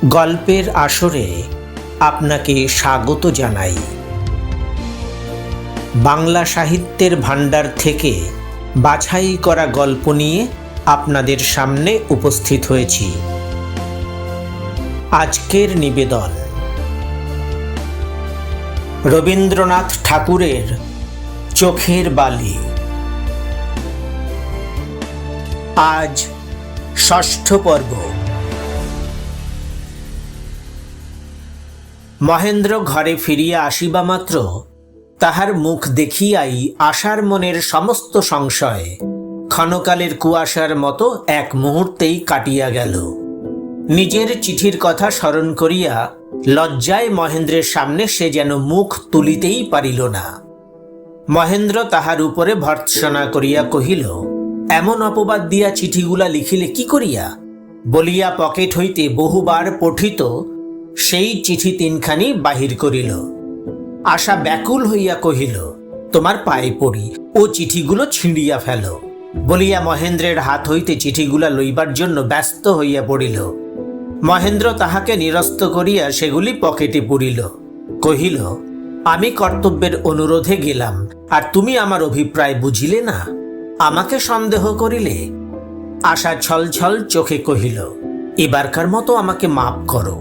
গল্পের আসরে আপনাকে স্বাগত জানাই। বাংলা সাহিত্যের ভাণ্ডার থেকে বাছাই করা গল্প নিয়ে আপনাদের সামনে উপস্থিত হয়েছি। আজকের নিবেদন রবীন্দ্রনাথ ঠাকুরের চোখের বালি। আজ ষষ্ঠ পর্ব। মহেন্দ্র ঘরে ফিরিয়া আসিবা মাত্র তাহার মুখ দেখিয়াই আশার মনের সমস্ত সংশয় ক্ষণকালের কুয়াশার মতো এক মুহূর্তেই কাটিয়া গেল। নিজের চিঠির কথা স্মরণ করিয়া লজ্জায় মহেন্দ্রের সামনে সে যেন মুখ তুলিতেই পারিল না। মহেন্দ্র তাহার উপরে ভর্ৎসনা করিয়া কহিল, এমন অপবাদ দিয়া চিঠিগুলা লিখিলে কি করিয়া? বলিয়া পকেট হইতে বহুবার পঠিত সেই চিঠি তিনখানি বাহির করিল। আশা ব্যাকুল হইয়া কহিল, তোমার পায়ে পড়ি, ও চিঠিগুলো ছিঁড়িয়া ফেল। বলিয়া মহেন্দ্রের হাত হইতে চিঠিগুলা লইবার জন্য ব্যস্ত হইয়া পড়িল। মহেন্দ্র তাহাকে নিরস্ত করিয়া সেগুলি পকেটে পুরিল। কহিল, আমি কর্তব্যের অনুরোধে গেলাম, আর তুমি আমার অভিপ্রায় বুঝিলে না, আমাকে সন্দেহ করিলে। আশা ছলছল চোখে কহিল, এবারকার মতো আমাকে মাপ করো,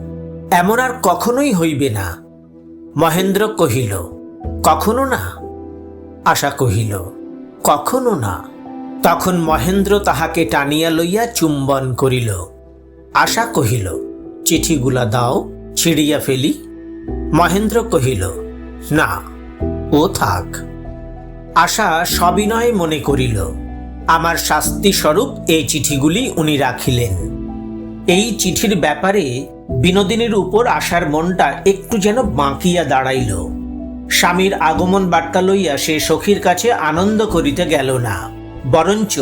এমন আর কখনোই হইবে না। মহেন্দ্র কহিল, কখনো না? আশা কহিল, কখনো না। তখন মহেন্দ্র তাহাকে টানিয়া লইয়া চুম্বন করিল। আশা কহিল, চিঠিগুলা দাও, ছিঁড়িয়া ফেলি। মহেন্দ্র কহিল, না, ও থাক। আশা সবিনয় মনে করিল, আমার শাস্তি স্বরূপ এই চিঠিগুলি উনি রাখিলেন। এই চিঠির ব্যাপারে বিনোদিনীর উপর আশার মনটা একটু যেন বাঁকিয়া দাঁড়াইল। স্বামীর আগমন বার্তা লইয়া সে সখীর কাছে আনন্দ করিতে গেল না, বরঞ্চ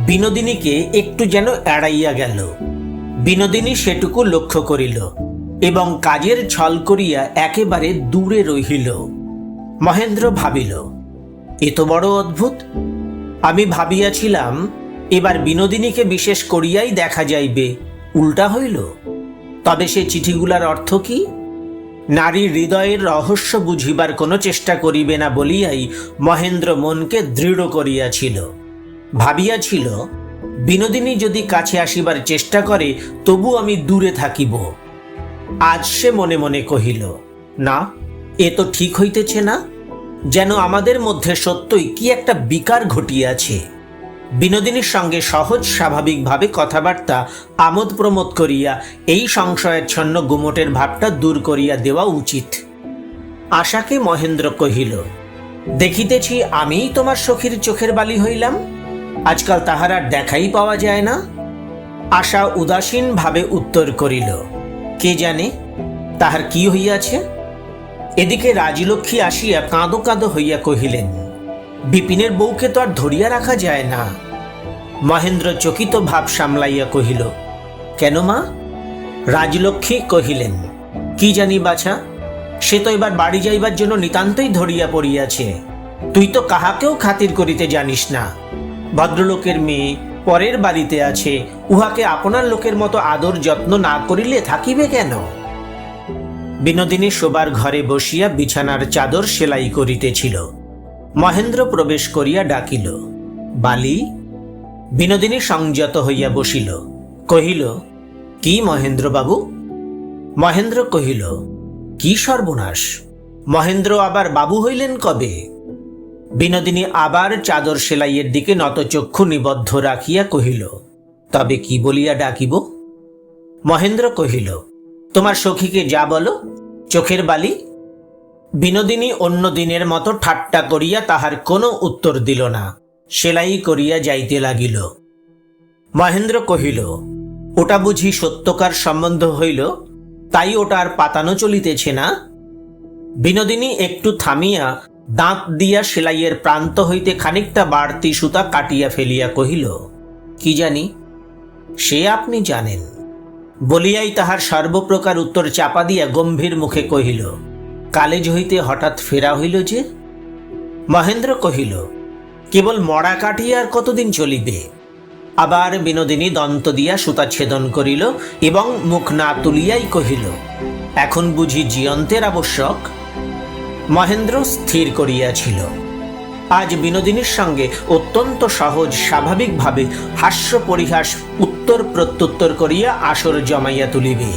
বিনোদিনীকে একটু যেন এড়াইয়া গেল। বিনোদিনী সেটুকু লক্ষ্য করিল এবং কাজের ছল করিয়া একেবারে দূরে রহিল। মহেন্দ্র ভাবিল, এ তো বড় অদ্ভুত। আমি ভাবিয়াছিলাম এবার বিনোদিনীকে বিশেষ করিয়াই দেখা যাইবে, উল্টা হইল। তবে সে চিঠিগুলার অর্থ কি? নারীর হৃদয়ের রহস্য বুঝিবার কোনো চেষ্টা করিবে না বলিয়াই মহেন্দ্র মনকে দৃঢ় করিয়াছিল। ভাবিয়াছিল, বিনোদিনী যদি কাছে আসিবার চেষ্টা করে তবু আমি দূরে থাকিব। আজ সে মনে মনে কহিল, না, এ তো ঠিক হইতেছে না। যেন আমাদের মধ্যে সত্যই কি একটা বিকার ঘটিয়াছে। বিনোদিনীর সঙ্গে সহজ স্বাভাবিকভাবে কথাবার্তা আমোদ প্রমোদ করিয়া এই সংশয়াচ্ছন্ন গুমটের ভাবটা দূর করিয়া দেওয়া উচিত। আশাকে মহেন্দ্র কহিল, দেখিতেছি আমিই তোমার সখীর চোখের বালি হইলাম, আজকাল তাহার আর দেখাই পাওয়া যায় না। আশা উদাসীন ভাবে উত্তর করিল, কে জানে তাহার কি হইয়াছে। এদিকে রাজলক্ষ্মী আসিয়া কাঁদো কাঁদো হইয়া কহিলেন, বিপিনের বউকে তো আর ধরিয়া রাখা যায় না। মহেন্দ্র চকিত ভাব সামলাইয়া কহিল, কেন মা? রাজলক্ষ্মী কহিলেন, কি জানি বাছা, সে তো এবার বাড়ি যাইবার জন্য নিতান্তই ধরিয়া পড়িয়াছে। তুই তো কাহাকেও খাতির করিতে জানিস না। ভদ্রলোকের মেয়ে পরের বাড়িতে আছে, উহাকে আপনার লোকের মতো আদর যত্ন না করিলে থাকিবে কেন? বিনোদিনী শোবার ঘরে বসিয়া বিছানার চাদর সেলাই করিতেছিল। মহেন্দ্র প্রবেশ করিয়া ডাকিল, বালি। বিনোদিনী সংযত হইয়া বসিল। কহিল, কি মহেন্দ্রবাবু? মহেন্দ্র কহিল, কি সর্বনাশ! মহেন্দ্র আবার বাবু হইলেন কবে? বিনোদিনী আবার চাদর সেলাইয়ের দিকে নতচক্ষু নিবদ্ধ রাখিয়া কহিল, তবে কি বলিয়া ডাকিব? মহেন্দ্র কহিল, তোমার সখীকে যা বলো, চোখের বালি। বিনোদিনী অন্য দিনের মতো ঠাট্টা করিয়া তাহার কোনো উত্তর দিল না, সেলাই করিয়া যাইতে লাগিল। মহেন্দ্র কহিল, ওটা বুঝি সত্যকার সম্বন্ধ হইল, তাই ওটা আর পাতানো চলিতেছে না? বিনোদিনী একটু থামিয়া দাঁত দিয়া সেলাইয়ের প্রান্ত হইতে খানিকটা বাড়তি সুতা কাটিয়া ফেলিয়া কহিল, কি জানি, সে আপনি জানেন। বলিয়াই তাহার সর্বপ্রকার উত্তর চাপা দিয়া গম্ভীর মুখে কহিল, কালেজ হইতে হঠাৎ ফেরা হইল যে? মহেন্দ্র কহিল, কেবল মরা কাটিয়া আর কতদিন চলিবে? আবার বিনোদিনী দন্ত দিয়া সুতা ছেদন করিল এবং মুখ না তুলিয়াই কহিল, এখন বুঝি জীয়ন্তের আবশ্যক? মহেন্দ্র স্থির করিয়াছিল, আজ বিনোদিনীর সঙ্গে অত্যন্ত সহজ স্বাভাবিকভাবে হাস্য পরিহাস উত্তর প্রত্যুত্তর করিয়া আসর জমাইয়া তুলিবে।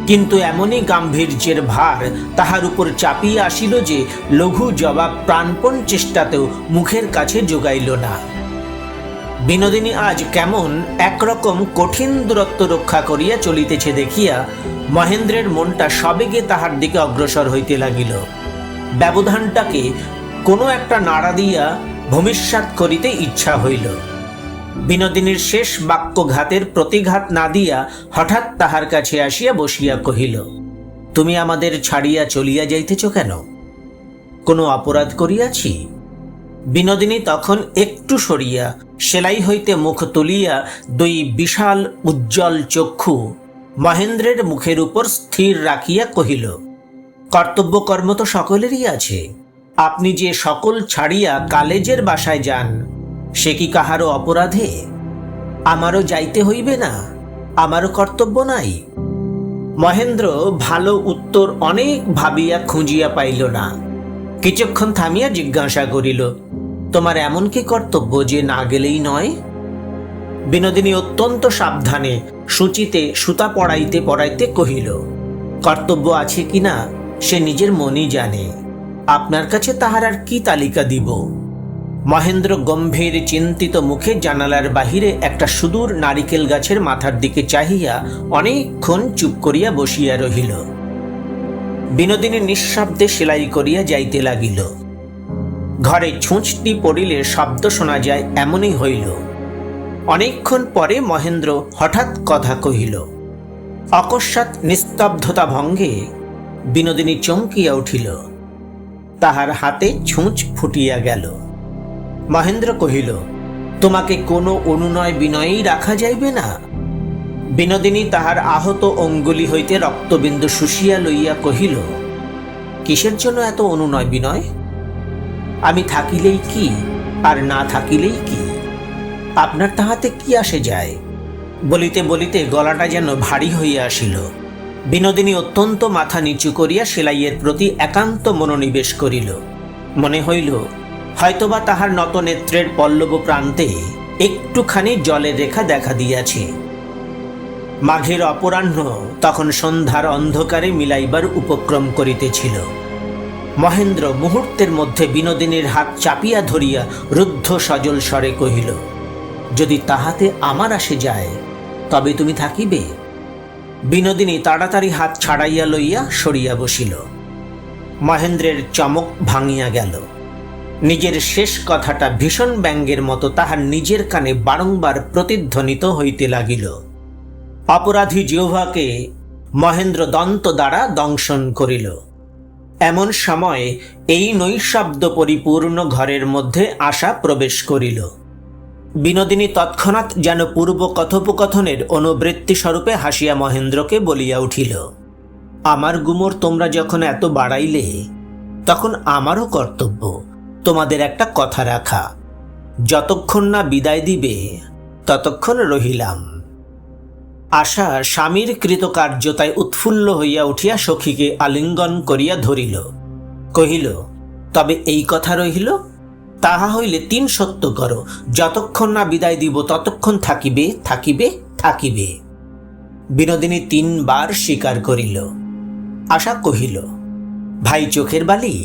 কিন্তু এমনই গাম্ভীর্যের ভার তাহার উপর চাপিয়া আসিল যে লঘু জবাব প্রাণপণ চেষ্টাতেও মুখের কাছে যোগাইল না। বিনোদিনী আজ কেমন একরকম কঠিন দূরত্ব রক্ষা করিয়া চলিতেছে দেখিয়া মহেন্দ্রের মনটা সবেগে তাহার দিকে অগ্রসর হইতে লাগিল। ব্যবধানটাকে কোনো একটা নাড়া দিয়া ভূমিষ্যাৎ করিতে ইচ্ছা হইল। বিনোদিনীর শেষ বাক্যঘাতের প্রতিঘাত না দিয়া হঠাৎ তাহার কাছে আসিয়া বসিয়া কহিল, তুমি আমাদের ছাড়িয়া চলিয়া যাইতেছ কেন? কোনো অপরাধ করিয়াছি? বিনোদিনী তখন একটু সরিয়া সেলাই হইতে মুখ তুলিয়া দুই বিশাল উজ্জ্বল চক্ষু মহেন্দ্রের মুখের উপর স্থির রাখিয়া কহিল, কর্তব্য কর্ম তো সকলেরই আছে। আপনি যে সকল ছাড়িয়া কালেজের বাসায় যান, সে কি কাহারও অপরাধে? আমারও যাইতে হইবে না? আমারও কর্তব্য নাই? মহেন্দ্র ভালো উত্তর অনেক ভাবিয়া খুঁজিয়া পাইল না। কিছুক্ষণ থামিয়া জিজ্ঞাসা করিল, তোমার এমন কি কর্তব্য যে না গেলেই নয়? বিনোদিনী অত্যন্ত সাবধানে সূচিতে সুতা পড়াইতে পড়াইতে কহিল, কর্তব্য আছে কিনা সে নিজের মনই জানে, আপনার কাছে তাহার আর কি তালিকা দিব? মহেন্দ্র গম্ভীর চিন্তিত মুখে জানালার বাহিরে একটা সুদূর নারিকেল গাছের মাথার দিকে চাহিয়া অনেকক্ষণ চুপ করিয়া বসিয়া রহিল। বিনোদিনী নিঃশব্দে সেলাই করিয়া যাইতে লাগিল। ঘরে ছুঁচটি পড়িলে শব্দ শোনা যায় এমনই হইল। অনেকক্ষণ পরে মহেন্দ্র হঠাৎ কথা কহিল। অকস্মাৎ নিস্তব্ধতা ভঙ্গে বিনোদিনী চমকিয়া উঠিল। তাহার হাতে ছুঁচ ফুটিয়া গেল। মহেন্দ্র কহিল, তোমাকে কোনো অনুনয় বিনয়েই রাখা যাইবে না? বিনোদিনী তাহার আহত অঙ্গুলি হইতে রক্তবিন্দু শুষিয়া লইয়া কহিল, কিসের জন্য এত অনুনয় বিনয়? আমি থাকিলেই কি আর না থাকিলেই কি, আপনার তাহাতে কি আসে যায়? বলিতে বলিতে গলাটা যেন ভারী হইয়া আসিল। বিনোদিনী অত্যন্ত মাথা নিচু করিয়া সেলাইয়ের প্রতি একান্ত মনোনিবেশ করিল। মনে হইল হয়তোবা তাহার নত নেত্রের পল্লব প্রান্তে একটুখানি জলের রেখা দেখা দিয়াছে। মাঘের অপরাহ্ন তখন সন্ধ্যার অন্ধকারে মিলাইবার উপক্রম করিতেছিল। মহেন্দ্র মুহূর্তের মধ্যে বিনোদিনীর হাত চাপিয়া ধরিয়া রুদ্ধ সজল স্বরে কহিল, যদি তাহাতে আমার আসে যায় তবে তুমি থাকিবে? বিনোদিনী তাড়াতাড়ি হাত ছাড়াইয়া লইয়া সরিয়া বসিল। মহেন্দ্রের চমক ভাঙিয়া গেল। নিজের শেষ কথাটা ভীষণ ব্যঙ্গের মতো তাহার নিজের কানে বারংবার প্রতিধ্বনিত হইতে লাগিল। অপরাধী জিহ্বাকে মহেন্দ্র দন্ত দ্বারা দংশন করিল। এমন সময় এই নৈশব্দ পরিপূর্ণ ঘরের মধ্যে আশা প্রবেশ করিল। বিনোদিনী তৎক্ষণাৎ যেন পূর্ব কথোপকথনের অনুবৃত্তি স্বরূপে হাসিয়া মহেন্দ্রকে বলিয়া উঠিল, আমার গুমর তোমরা যখন এত বাড়াইলে, তখন আমারও কর্তব্য তোমাদের একটা কথা রাখা। যতক্ষণ না বিদায় দিবে ততক্ষণ রহিলাম। আশা স্বামীর কৃতকার্যতায় উৎফুল্ল হইয়া উঠিয়া সখীকে আলিঙ্গন করিয়া ধরিল। কহিল, তবে এই কথা রহিল, তাহা হইলে ৩ সত্য করো, যতক্ষণ না বিদায় দিব ততক্ষণ থাকিবে থাকিবে থাকিবে। বিনোদিনী ৩ বার স্বীকার করিল। আশা কহিল, ভাই চোখের বালি,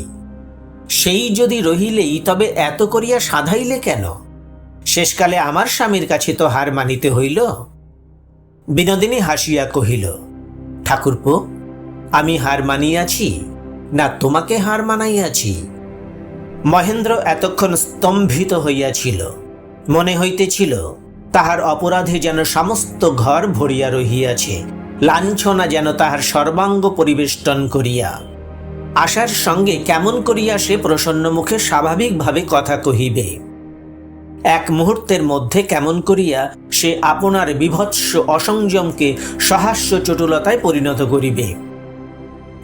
সেই যদি রহিলেই তবে এত করিয়া সাধাইলে কেন? শেষকালে আমার স্বামীর কাছে তো হার মানিতে হইল। বিনোদিনী হাসিয়া কহিল, ঠাকুরপো, আমি হার মানিয়াছি না তোমাকে হার মানাইয়াছি? মহেন্দ্র এতক্ষণ স্তম্ভিত হইয়াছিল। মনে হইতেছিল তাহার অপরাধে যেন সমস্ত ঘর ভরিয়া রহিয়াছে, লাঞ্ছনা যেন তাহার সর্বাঙ্গ পরিবেষ্টন করিয়া। আশার সঙ্গে কেমন করিয়া সে প্রসন্ন মুখে স্বাভাবিকভাবে কথা কহিবে? এক মুহূর্তের মধ্যে কেমন করিয়া সে আপনার বিভৎস অসংযমকে সহাস্য চটুলতায় পরিণত করিবে?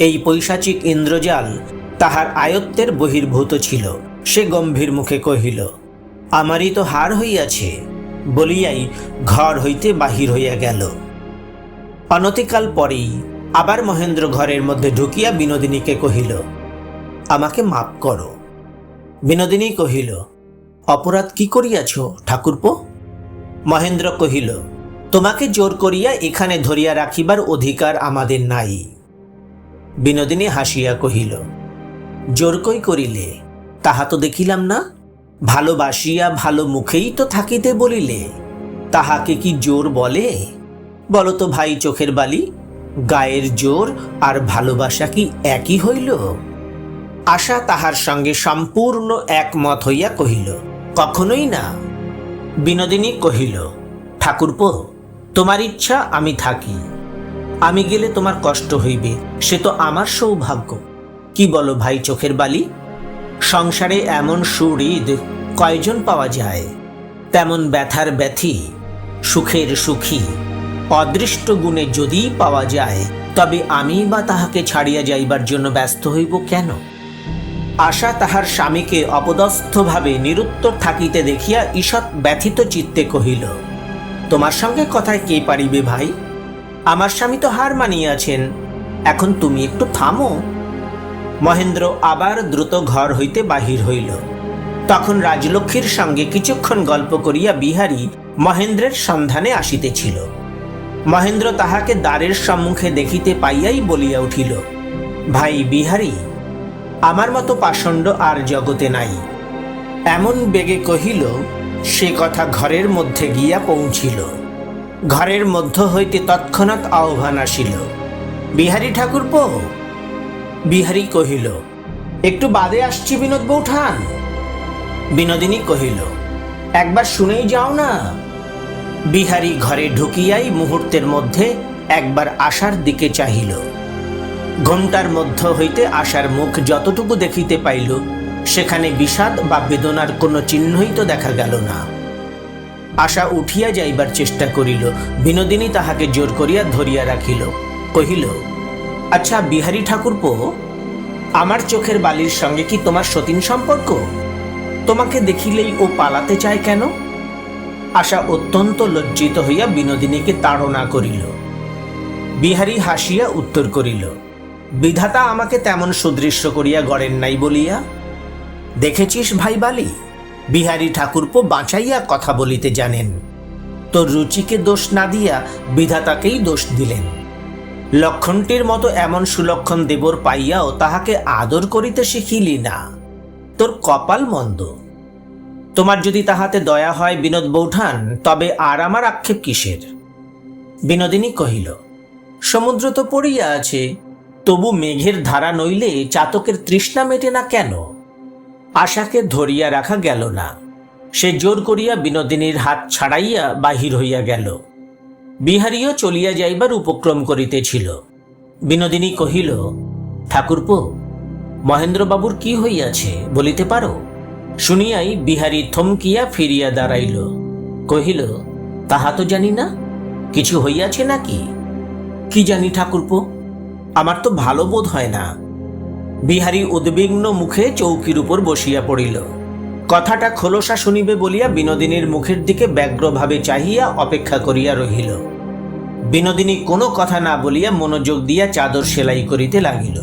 এই পৈশাচিক ইন্দ্রজাল তাহার আয়ত্তের বহির্ভূত ছিল। সে গম্ভীর মুখে কহিল, আমারই তো হার হইয়াছে, বলিয়াই ঘর হইতে বাহির হইয়া গেল। অনতিকাল পরেই আবার মহেন্দ্র ঘরের মধ্যে ঢুকিয়া বিনোদিনীকে কহিল, আমাকে মাপ করো। বিনোদিনী কহিল, অপরাধ কি করিয়াছ ঠাকুরপো? মহেন্দ্র কহিল, তোমাকে জোর করিয়া এখানে ধরিয়া রাখিবার অধিকার আমাদের নাই। বিনোদিনী হাসিয়া কহিল, জোর কই করিলে? তাহা তো দেখিলাম না। ভালোবাসিয়া ভালো মুখেই তো থাকিতে বলিলে, তাহাকে কি জোর বলে? বলো তো ভাই চোখের বালি, গায়ের জোর আর ভালোবাসা কি একই হইল? আশা তাহার সঙ্গে সম্পূর্ণ একমত হইয়া কহিল, কখনোই না। বিনোদিনী কহিল, ঠাকুরপো, তোমার ইচ্ছা আমি থাকি, আমি গেলে তোমার কষ্ট হইবে, সে তো আমার সৌভাগ্য। কি বলো ভাই চোখের বালি? সংসারে এমন সুহৃদ কয়জন পাওয়া যায়? তেমন ব্যথার ব্যথী, সুখের সুখী, অদৃষ্ট গুণে যদি পাওয়া যায়, তবে আমি বা তাহাকে ছাড়িয়া যাইবার জন্য ব্যস্ত হইব কেন? আশা তাহার স্বামীকে অপদস্থভাবে নিরুত্তর থাকিতে দেখিয়া ঈষৎ ব্যথিত চিত্তে কহিল, তোমার সঙ্গে কথায় কে পারিবে ভাই? আমার স্বামী তো হার মানিয়াছেন, এখন তুমি একটু থামো। মহেন্দ্র আবার দ্রুত ঘর হইতে বাহির হইল। তখন রাজলক্ষ্মীর সঙ্গে কিছুক্ষণ গল্প করিয়া বিহারী মহেন্দ্রের সন্ধানে আসিতেছিল। মহেন্দ্র তাহাকে দ্বারের সম্মুখে দেখিতে পাইয়াই বলিয়া উঠিল, ভাই বিহারী, আমার মতো পাষণ্ড আর জগতে নাই। এমন বেগে কহিল, সে কথা ঘরের মধ্যে গিয়া পৌঁছিল। ঘরের মধ্য হইতে তৎক্ষণাৎ আহ্বান আসিল, বিহারী ঠাকুরপো। বিহারী কহিল, একটু বাদে আসছি বিনোদ বৌঠান। বিনোদিনী কহিল, একবার শুনেই যাও না। বিহারী ঘরে ঢুকিয়াই মুহূর্তের মধ্যে একবার আশার দিকে চাহিল। ঘোমটার মধ্য হইতে আশার মুখ যতটুকু দেখিতে পাইল, সেখানে বিষাদ বা বেদনার কোনো চিহ্নই তো দেখা গেল না। আশা উঠিয়া যাইবার চেষ্টা করিল, বিনোদিনী তাহাকে জোর করিয়া ধরিয়া রাখিল। কহিল, আচ্ছা বিহারী ঠাকুরপো, আমার চোখের বালির সঙ্গে কি তোমার সতীন সম্পর্ক? তোমাকে দেখিলেই ও পালাতে চায় কেন? আশা অত্যন্ত লজ্জিত হইয়া বিনোদিনীকে তাড়না করিল। বিহারী হাসিয়া উত্তর করিল, বিধাতা আমাকে তেমন সুদৃশ্য করিয়া গড়েন নাই বলিয়া। দেখেছিস ভাই বালি, বিহারী ঠাকুরপো বাঁচাইয়া কথা বলিতে জানেন। তোর রুচিকে দোষ না দিয়া বিধাতাকেই দোষ দিলেন। লক্ষণটির মতো এমন সুলক্ষণ দেবর পাইয়াও তাহাকে আদর করিতে শিখিলি না, তোর কপাল মন্দ। তোমার যদি তাহাতে দয়া হয় বিনোদ বৌঠান, তবে আর আমার আক্ষেপ কিসের? বিনোদিনী কহিল, সমুদ্র তো পড়িয়া আছে, তবু মেঘের ধারা নইলে চাতকের তৃষ্ণা মেটে না কেন? আশাকে ধরিয়া রাখা গেল না। সে জোর করিয়া বিনোদিনীর হাত ছাড়াইয়া বাহির হইয়া গেল। বিহারীও চলিয়া যাইবার উপক্রম করিতেছিল। বিনোদিনী কহিল, ঠাকুরপো, মহেন্দ্রবাবুর কি হইয়াছে বলিতে পারো? শুনিয়াই বিহারী থমকিয়া ফিরিয়া দাঁড়াইল। কহিল, তাহা তো জানি না, কিছু হইয়াছে নাকি? কি জানি ঠাকুরপো, আমার তো ভালো বোধ হয় না। বিহারী উদ্বিগ্ন মুখে চৌকির উপর বসিয়া পড়িল। কথাটা খোলসা শুনিবে বলিয়া বিনোদিনীর মুখের দিকে ব্যগ্রভাবে চাহিয়া অপেক্ষা করিয়া রহিল। বিনোদিনী কোনো কথা না বলিয়া মনোযোগ দিয়া চাদর সেলাই করিতে লাগিল।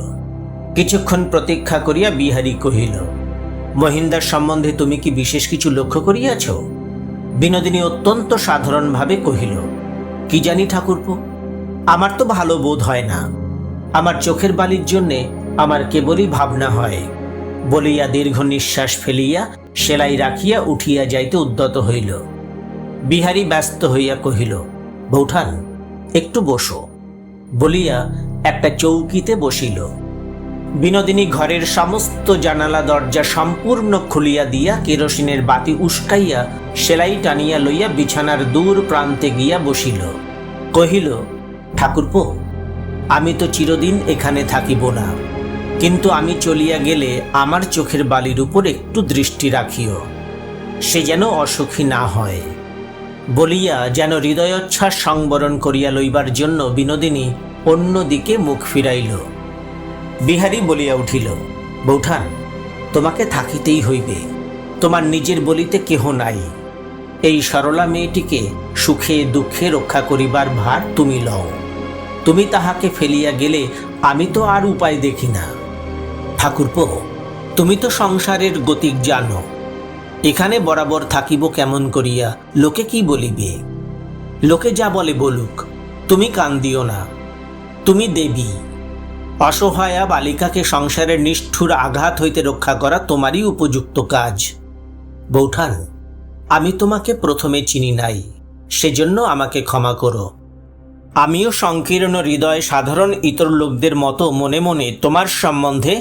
কিছুক্ষণ প্রতীক্ষা করিয়া বিহারী কহিল, মহিন্দার সম্বন্ধে তুমি কি বিশেষ কিছু লক্ষ্য করিয়াছ? বিনোদিনী অত্যন্ত সাধারণভাবে কহিল, কি জানি ঠাকুরপো, আমার তো ভালো বোধ হয় না। আমার চোখের বালির জন্যে আমার কেবলই ভাবনা হয়। বলিয়া দীর্ঘ নিঃশ্বাস ফেলিয়া সেলাই রাখিয়া উঠিয়া যাইতে উদ্যত হইল। বিহারী ব্যস্ত হইয়া কহিল, বৌঠান, একটু বসো। বলিয়া একটা চৌকিতে বসিল। বিনোদিনী ঘরের সমস্ত জানালা দরজা সম্পূর্ণ খুলিয়া দিয়া কেরোসিনের বাতি উস্কাইয়া সেলাই টানিয়া লইয়া বিছানার দূর প্রান্তে গিয়া বসিল। কহিল, ঠাকুরপো, আমি তো চিরদিন এখানে থাকিব না, কিন্তু আমি চলিয়া গেলে আমার চোখের বালির উপর একটু দৃষ্টি রাখিও, সে যেন অসুখী না হয়। বলিয়া যেন হৃদয়োচ্ছ্বাস সংবরণ করিয়া লইবার জন্য বিনোদিনী অন্য দিকে মুখ ফিরাইল। বিহারী বলিয়া উঠিল, বৌঠান, তোমাকে থাকিতেই হইবে, তোমার নিজের বলিতে কেহ নাই। এই সরলা মেয়েটিকে সুখে দুঃখে রক্ষা করিবার ভার তুমি লও। তুমি তাহাকে ফেলিয়া গেলে আমি তো আর উপায় দেখি না। ঠাকুরপো, তুমি তো সংসারের গতিক জানো। এখানে বরাবর থাকিব কেমন করিয়া? লোকে কি বলিবে? লোকে যা বলে বলুক, তুমি কান দিও না। তুমি দেবী, অসহায়া বালিকাকে সংসারের নিষ্ঠুর আঘাত হইতে রক্ষা করা তোমারই উপযুক্ত কাজ। বৌঠান, আমি তোমাকে প্রথমে চিনি নাই, সেজন্য আমাকে ক্ষমা করো। আমিও সংকীর্ণ হৃদয় সাধারণ ইতর লোকদের মতো মনে মনে তোমার সম্বন্ধে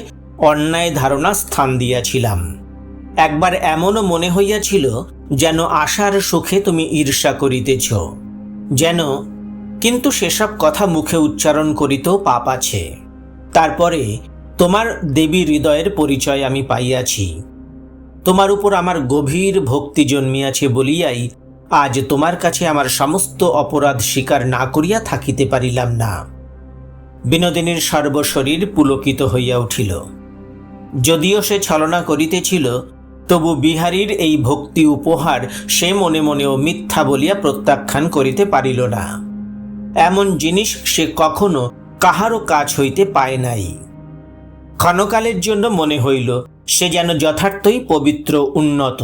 অন্যায় ধারণা স্থান দিয়াছিলাম। একবার এমনও মনে হইয়াছিল যেন আশার সুখে তুমি ঈর্ষা করিতেছ, যেন, কিন্তু সেসব কথা মুখে উচ্চারণ করিতেও পাপ আছে। তারপরে তোমার দেবী হৃদয়ের পরিচয় আমি পাইয়াছি। তোমার উপর আমার গভীর ভক্তি জন্মিয়াছে বলিয়াই আজ তোমার কাছে আমার সমস্ত অপরাধ স্বীকার না করিয়া থাকিতে পারিলাম না। বিনোদিনীর সর্বশরীর পুলকিত হইয়া উঠিল। যদিও সে ছলনা করিতেছিল, তবু বিহারীর এই ভক্তি উপহার সে মনে মনেও মিথ্যা বলিয়া প্রত্যাখ্যান করিতে পারিল না। এমন জিনিস সে কখনো কাহারও কাছ হইতে পায় নাই। ক্ষণকালের জন্য মনে হইল সে যেন যথার্থই পবিত্র, উন্নত।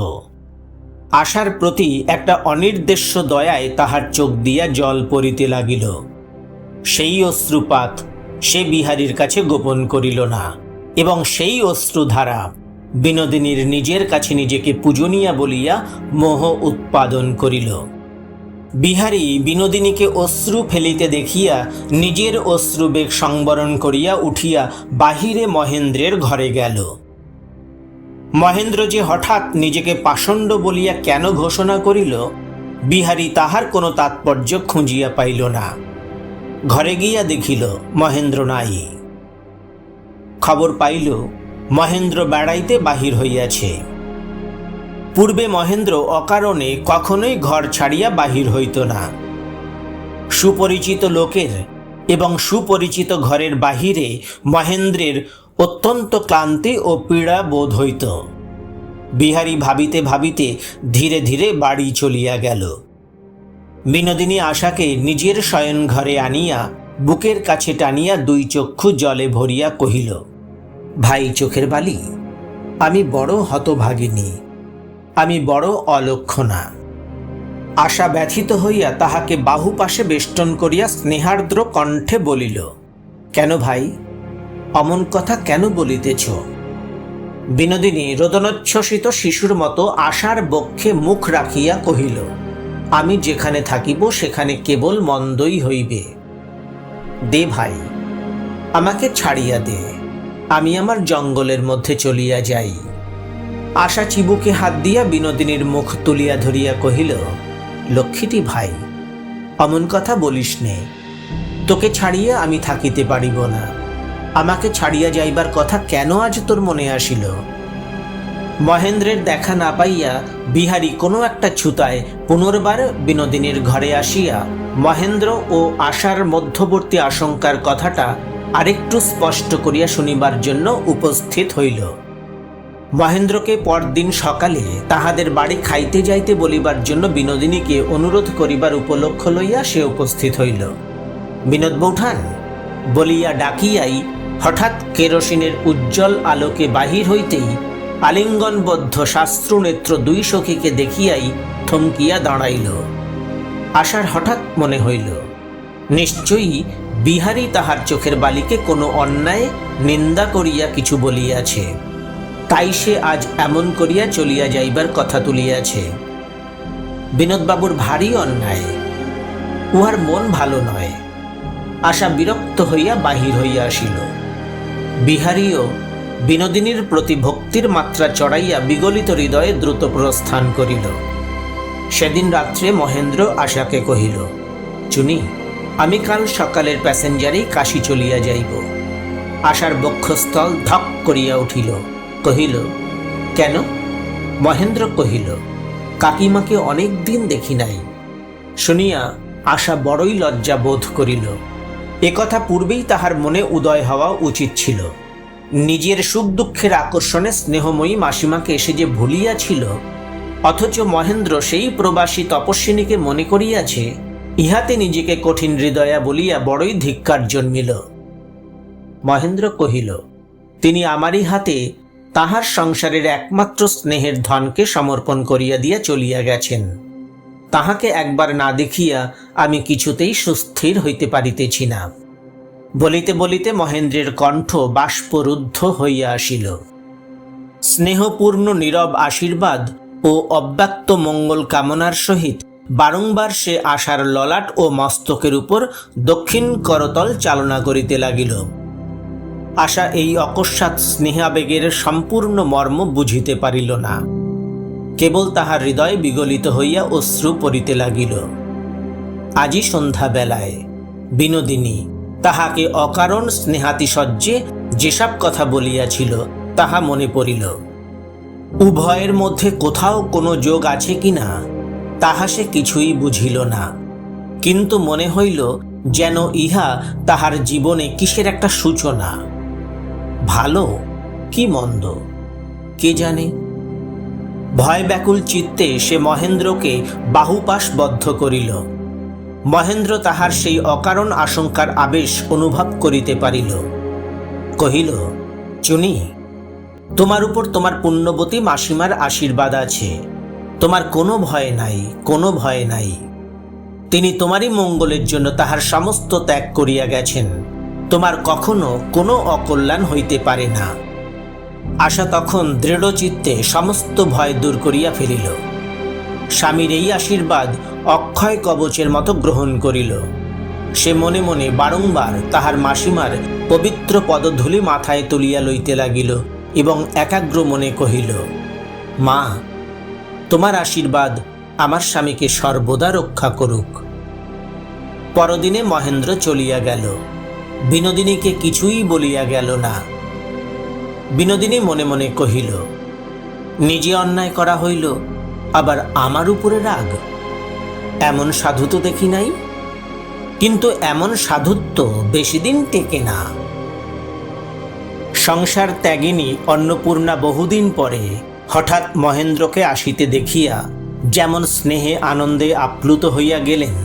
আশার প্রতি একটা অনির্দেশ্য দয়ায় তাহার চোখ দিয়া জল পড়িতে লাগিল। সেই অশ্রুপাত সে বিহারীর কাছে গোপন করিল না, এবং সেই অশ্রুধারা বিনোদিনীর নিজের কাছে নিজেকে পূজনীয়া বলিয়া মোহ উৎপাদন করিল। বিহারী বিনোদিনীকে অশ্রু ফেলিতে দেখিয়া নিজের অশ্রুবেগ সংবরণ করিয়া উঠিয়া বাহিরে মহেন্দ্রের ঘরে গেল। মহেন্দ্র যে হঠাৎ নিজেকে পাষণ্ড বলিয়া কেন ঘোষণা করিল, বিহারী তাহার কোনো তাৎপর্য খুঁজিয়া পাইল না। ঘরে গিয়া দেখিল মহেন্দ্র নাই। খবর পাইল মহেন্দ্র বেড়াইতে বাহির হইয়াছে। পূর্বে মহেন্দ্র অকারণে কখনোই ঘর ছাড়িয়া বাহির হইত না। সুপরিচিত লোকের এবং সুপরিচিত ঘরের বাহিরে মহেন্দ্রের অত্যন্ত ক্লান্তি ও পীড়া বোধ হইত। বিহারী ভাবিতে ভাবিতে ধীরে ধীরে বাড়ি চলিয়া গেল। বিনোদিনী আশাকে নিজের শয়ন ঘরে আনিয়া বুকের কাছে টানিয়া দুই চক্ষু জলে ভরিয়া কহিল, ভাই চোখের বালি, আমি বড় হতভাগিনী, আমি বড় অলক্ষণা। আশা ব্যথিত হইয়া তাহাকে বাহুপাশে বেষ্টন করিয়া স্নেহার্দ্র কণ্ঠে বলিল, কেন ভাই, অমন কথা কেন বলিতেছ? বিনোদিনী রোদনোচ্ছ্বসিত শিশুর মতো আশার বক্ষে মুখ রাখিয়া কহিল, আমি যেখানে থাকিব সেখানে কেবল মন্দই হইবে। দে ভাই, আমাকে ছাড়িয়া দে, আমি আমার জঙ্গলের মধ্যে চলিয়া যাই। আশা চিবুকে হাত দিয়া বিনোদিনীর মুখ তুলিয়া ধরিয়া কহিল, লক্ষ্মীটি ভাই, অমন কথা বলিস নে। তোকে ছাড়িয়া আমি থাকিতে পারিব না। আমাকে ছাড়িয়া যাইবার কথা কেন আজ তোর মনে আসিল? মহেন্দ্রের দেখা না পাইয়া বিহারী কোনো একটা ছুতায় পুনর্বার বিনোদিনীর ঘরে আসিয়া মহেন্দ্র ও আশার মধ্যবর্তী আশঙ্কার কথাটা আরেকটু স্পষ্ট করিয়া শুনিবার জন্য উপস্থিত হইল। মহেন্দ্রকে পরদিন সকালে তাহাদের বাড়ি খাইতে যাইতে বলিবার জন্য বিনোদিনীকে অনুরোধ করিবার উপলক্ষ লইয়া সে উপস্থিত হইল। বিনোদ বৌঠান বলিয়া ডাকিয়াই হঠাৎ কেরোসিনের উজ্জ্বল আলোকে বাহির হইতেই আলিঙ্গনবদ্ধ শাস্ত্রনেত্র দুই সখীকে দেখিয়াই থমকিয়া দাঁড়াইল। আশার হঠাৎ মনে হইল নিশ্চয়ই বিহারী তাহার চোখের বালিকে কোনো অন্যায় নিন্দা করিয়া কিছু বলিয়াছে, তাই সে আজ এমন করিয়া চলিয়া যাইবার কথা তুলিয়াছে। বিনোদবাবুর ভারী অন্যায়, উহার মন ভালো নয়। আশা বিরক্ত হইয়া বাহির হইয়া আসিল। বিহারীও বিনোদিনীর প্রতি ভক্তির মাত্রা চড়াইয়া বিগলিত হৃদয়ে দ্রুত প্রস্থান করিল। সেদিন রাত্রে মহেন্দ্র আশাকে কহিল, চুনি, আমি কাল সকালের প্যাসেঞ্জারেই কাশী চলিয়া যাইব। আশার বক্ষস্থল ধক করিয়া উঠিল। কহিল, কেন? মহেন্দ্র কহিল, কাকিমাকে অনেক দিন দেখি নাই। শুনিয়া আশা বড়ই লজ্জা বোধ করিল। একথা পূর্বেই তাহার মনে উদয় হওয়া উচিত ছিল। নিজের সুখ দুঃখের আকর্ষণে স্নেহময়ী মাসিমাকে এসে যে ভুলিয়াছিল, অথচ মহেন্দ্র সেই প্রবাসী তপস্বিনীকে মনে করিয়াছে ইহাতে নিজেকে কঠিন হৃদয়া বলিয়া বড়ই ধিক্কার জন্মিল। মহেন্দ্র কহিল, তিনি আমারই হাতে তাহার সংসারের একমাত্র স্নেহের ধনকে সমর্পণ করিয়া দিয়া চলিয়া গেছেন। তাহাকে একবার না দেখিয়া আমি কিছুতেই সুস্থির হইতে পারিতেছি না। বলিতে বলিতে মহেন্দ্রের কণ্ঠ বাষ্পরুদ্ধ হইয়া আসিল। স্নেহপূর্ণ নীরব আশীর্বাদ ও অব্যক্ত মঙ্গল কামনার সহিত বারংবার সে আশার ললাট ও মস্তকের উপর দক্ষিণ করতল চালনা করিতে লাগিল। আশা এই অকস্মাৎ স্নেহাবেগের সম্পূর্ণ মর্ম বুঝিতে পারিল না। কেবল তাহার হৃদয় বিগলিত হইয়া অশ্রু পড়িতে লাগিল। আজি সন্ধ্যাবেলায় বিনোদিনী তাহাকে অকারণ স্নেহাতিশয্যে যেসব কথা বলিয়াছিল তাহা মনে পড়িল। উভয়ের মধ্যে কোথাও কোনো যোগ আছে কিনা তাহা সে কিছুই বুঝিল না, কিন্তু মনে হইল যেন ইহা তাহার জীবনে কিসের একটা সূচনা। ভালো কি মন্দ কে জানে। ভয় ব্যাকুল চিত্তে সে মহেন্দ্রকে বাহুপাশবদ্ধ করিল। মহেন্দ্র তাহার সেই অকারণ আশঙ্কার আবেশ অনুভব করিতে পারিল। কহিল, চুনি, তোমার উপর তোমার পুণ্যবতী মাসিমার আশীর্বাদ আছে। তোমার কোনো ভয় নাই, কোনো ভয় নাই। তিনি তোমারই মঙ্গলের জন্য তাহার সমস্ত ত্যাগ করিয়া গেছেন। তোমার কখনো কোনো অকল্যাণ হইতে পারে না। আশা তখন দৃঢ়চিত্তে সমস্ত ভয় দূর করিয়া ফেলিল। স্বামীর এই আশীর্বাদ অক্ষয় কবচের মতো গ্রহণ করিল। সে মনে মনে বারংবার তাহার মাসিমার পবিত্র পদধূলি মাথায় তুলিয়া লইতে লাগিল এবং একাগ্র মনে কহিল, মা, তোমার আশীর্বাদ আমার স্বামীকে সর্বদা রক্ষা করুক। পরদিনে মহেন্দ্র চলিয়া গেল। বিনোদিনীকে কিছুই বলিয়া গেল না। বিনোদিনী মনে মনে কহিল, নিজে অন্যায় করা হইল, আবার আমার উপরে রাগ। এমন সাধু তো দেখি নাই, কিন্তু এমন সাধুত্ব বেশি দিন টেকে না। সংসার ত্যাগিনী অন্নপূর্ণা বহুদিন পরে হঠাৎ মহেন্দ্রকে আসিতে দেখিয়া যেমন স্নেহে আনন্দে আপ্লুত হইয়া গেলেন,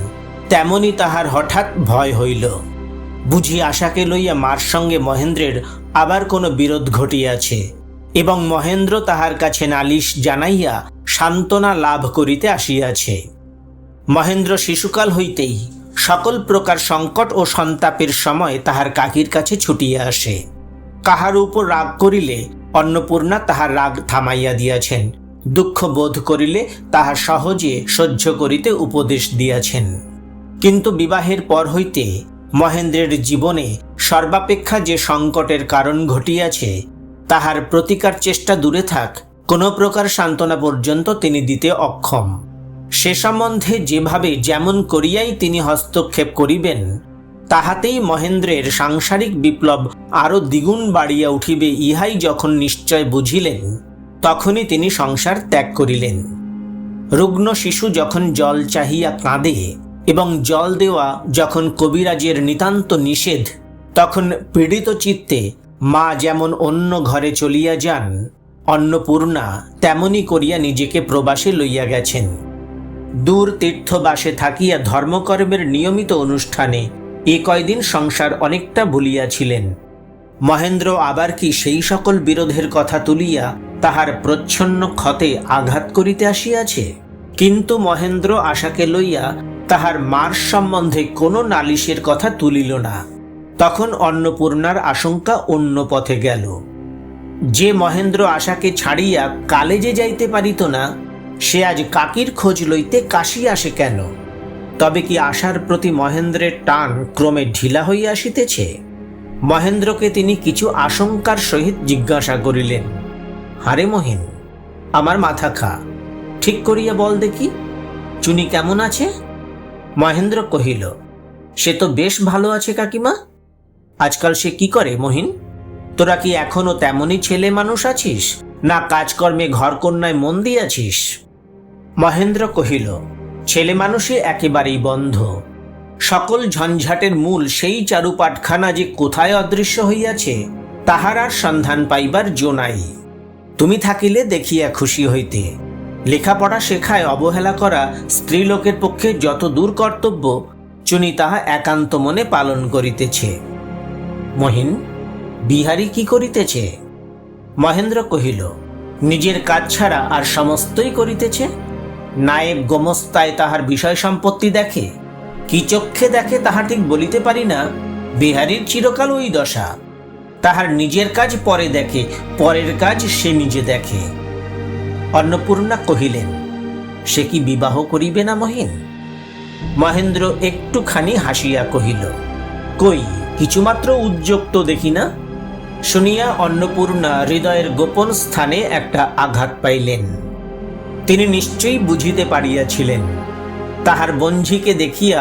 তেমনি তাহার হঠাৎ ভয় হইল। বুঝি আশাকে লইয়া মার সঙ্গে মহেন্দ্রের আবার কোনো বিরোধ ঘটিয়াছে এবং মহেন্দ্র তাহার কাছে নালিশ জানাইয়া সান্ত্বনা লাভ করিতে আসিয়াছে। মহেন্দ্র শিশুকাল হইতেই সকল প্রকার সংকট ও সন্তাপের সময় তাহার কাকির কাছে ছুটিয়া আসে। কাহার উপর রাগ করিলে অন্নপূর্ণা তাহার রাগ থামাইয়া দিয়াছেন, দুঃখ বোধ করিলে তাহা সহজে সহ্য করিতে উপদেশ দিয়াছেন। কিন্তু বিবাহের পর হইতে মহেন্দ্রের জীবনে সর্বাপেক্ষা যে সংকটের কারণ ঘটিয়াছে তাহার প্রতিকার চেষ্টা দূরে থাক, কোনো প্রকার সান্ত্বনা পর্যন্ত তিনি দিতে অক্ষম। সে সম্বন্ধে যেভাবে যেমন করিয়াই তিনি হস্তক্ষেপ করিবেন, তাহাতেই মহেন্দ্রের সাংসারিক বিপ্লব আরও দ্বিগুণ বাড়িয়া উঠিবে ইহাই যখন নিশ্চয় বুঝিলেন, তখনই তিনি সংসার ত্যাগ করিলেন। রুগ্ন শিশু যখন জল চাহিয়া কাঁদে এবং জল দেওয়া যখন কবিরাজের নিতান্ত নিষেধ, তখন পীড়িত চিত্তে মা যেমন অন্য ঘরে চলিয়া যান, অন্নপূর্ণা তেমনি করিয়া নিজেকে প্রবাসে লইয়া গেছেন। দূর তীর্থবাসে থাকিয়া ধর্মকর্মের নিয়মিত অনুষ্ঠানে এ কয়দিন সংসার অনেকটা ভুলিয়াছিলেন। মহেন্দ্র আবার কি সেই সকল বিরোধের কথা তুলিয়া তাহার প্রচ্ছন্ন ক্ষতে আঘাত করিতে আসিয়াছে? কিন্তু মহেন্দ্র আশাকে লইয়া তাহার মার সম্বন্ধে কোনো নালিশের কথা তুলিল না। তখন অন্নপূর্ণার আশঙ্কা অন্য পথে গেল। যে মহেন্দ্র আশাকে ছাড়িয়া কালেজে যাইতে পারিত না, সে আজ কাকির খোঁজ লইতে কাশী আসে কেন? তবে কি আশার প্রতি মহেন্দ্রের টান ক্রমে ঢিলা হইয়া আসিতেছে? মহেন্দ্রকে তিনি কিছু আশঙ্কার সহিত জিজ্ঞাসা করিলেন, হারে মহিন, আমার মাথা খা, ঠিক করিয়া বল দেখি, চুনি কেমন আছে? মহেন্দ্র কহিল, সে তো বেশ ভালো আছে কাকিমা। আজকাল সে কি করে মহিন? তোরা কি এখনো তেমনই ছেলে মানুষ আছিস, না কাজকর্মে ঘরকন্যায় মন দিয়াছিস? মহেন্দ্র কহিল, ছেলে মানুষে একেবারেই বন্ধ। সকল ঝঞ্ঝাটের মূল সেই চারুপাটখানা যে কোথায় অদৃশ্য হইয়াছে তাহার আর সন্ধান পাইবার জো নাই। তুমি থাকিলে দেখিয়া খুশি হইতে। লেখাপড়া শেখায় অবহেলা করা স্ত্রীলোকের পক্ষে যত দূর কর্তব্য, চুনি তাহা একান্ত মনে পালন করিতেছে। মহিন, বিহারী কি করিতেছে? মহেন্দ্র কহিল, নিজের কাজ ছাড়া আর সমস্তই করিতেছে। নায়েব গোমস্তায় তাহার বিষয় সম্পত্তি দেখে, কি চক্ষে দেখে তাহা ঠিক বলিতে পারি না। বিহারীর চিরকাল ওই দশা। তাহার নিজের কাজ পরে দেখে, পরের কাজ সে নিজে দেখে। অন্নপূর্ণা কহিলেন, সে কি বিবাহ করিবে না মহিন? মহেন্দ্র একটুখানি হাসিয়া কহিল, কই, কিছুমাত্র উদ্যোগ তো দেখি না। শুনিয়া অন্নপূর্ণা হৃদয়ের গোপন স্থানে একটা আঘাত পাইলেন। তিনি নিশ্চয়ই বুঝিতে পারিয়াছিলেন, তাহার বঞ্ঝিকে দেখিয়া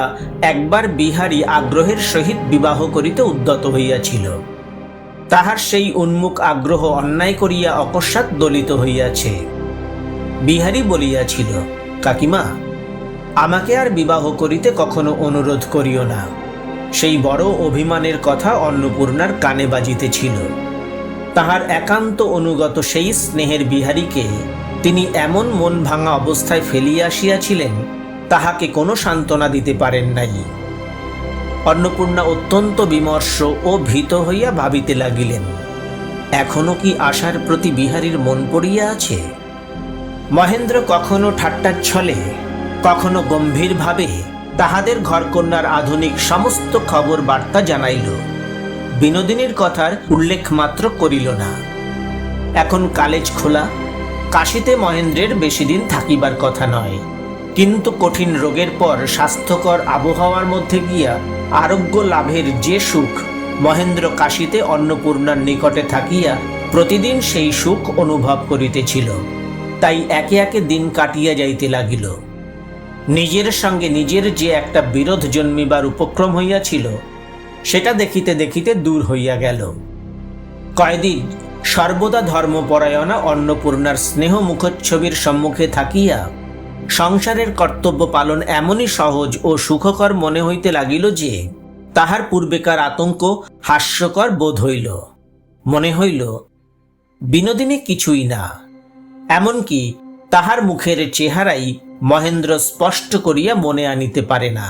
একবার বিহারী আগ্রহের সহিত বিবাহ করিতে উদ্যত হইয়াছিল। তাহার সেই উন্মুখ আগ্রহ অন্যায় করিয়া অকস্মাৎ দলিত হইয়াছে। বিহারী বলিয়াছিল, কাকিমা, আমাকে আর বিবাহ করিতে কখনো অনুরোধ করিও না। সেই বড় অভিমানের কথা অন্নপূর্ণার কানে বাজিতেছিল। তাহার একান্ত অনুগত সেই স্নেহের বিহারীকে তিনি এমন মন ভাঙা অবস্থায় ফেলিয়া আসিয়াছিলেন, তাহাকে কোনো সান্ত্বনা দিতে পারেন নাই। অন্নপূর্ণা অত্যন্ত বিমর্ষ ও ভীত হইয়া ভাবিতে লাগিলেন, এখনো কি আশার প্রতি বিহারীর মন পড়িয়া আছে? মহেন্দ্র কখনো ঠাট্টার ছলে, কখনো গম্ভীরভাবে তাহাদের ঘরকন্যার আধুনিক সমস্ত খবর বার্তা জানাইল। বিনোদিনীর কথার উল্লেখ মাত্র করিল না। এখন কলেজ খোলা, কাশীতে মহেন্দ্রের বেশি দিন থাকিবার কথা নয়, কিন্তু কঠিন রোগের পর স্বাস্থ্যকর আবহাওয়ার মধ্যে গিয়া আরোগ্য লাভের যে সুখ, মহেন্দ্র কাশীতে অন্নপূর্ণার নিকটে থাকিয়া প্রতিদিন সেই সুখ অনুভব করিতেছিল। তাই একে একে দিন কাটিয়া যাইতে লাগিল। নিজের সঙ্গে নিজের যে একটা বিরোধ জন্মিবার উপক্রম হইয়াছিল, সেটা দেখিতে দেখিতে দূর হইয়া গেল। কয়দিন সর্বদা ধর্মপরায়ণা অন্নপূর্ণার স্নেহ মুখচ্ছবির সম্মুখে থাকিয়া সংসারের কর্তব্য পালন এমনই সহজ ও সুখকর মনে হইতে লাগিল যে তাহার পূর্বেকার আতঙ্ক হাস্যকর বোধ হইল। মনে হইল বিনোদিনী কিছুই না, এমনকি তাহার মুখের চেহারাই মহেন্দ্র স্পষ্ট করিয়া মনে আনিতে পারে না।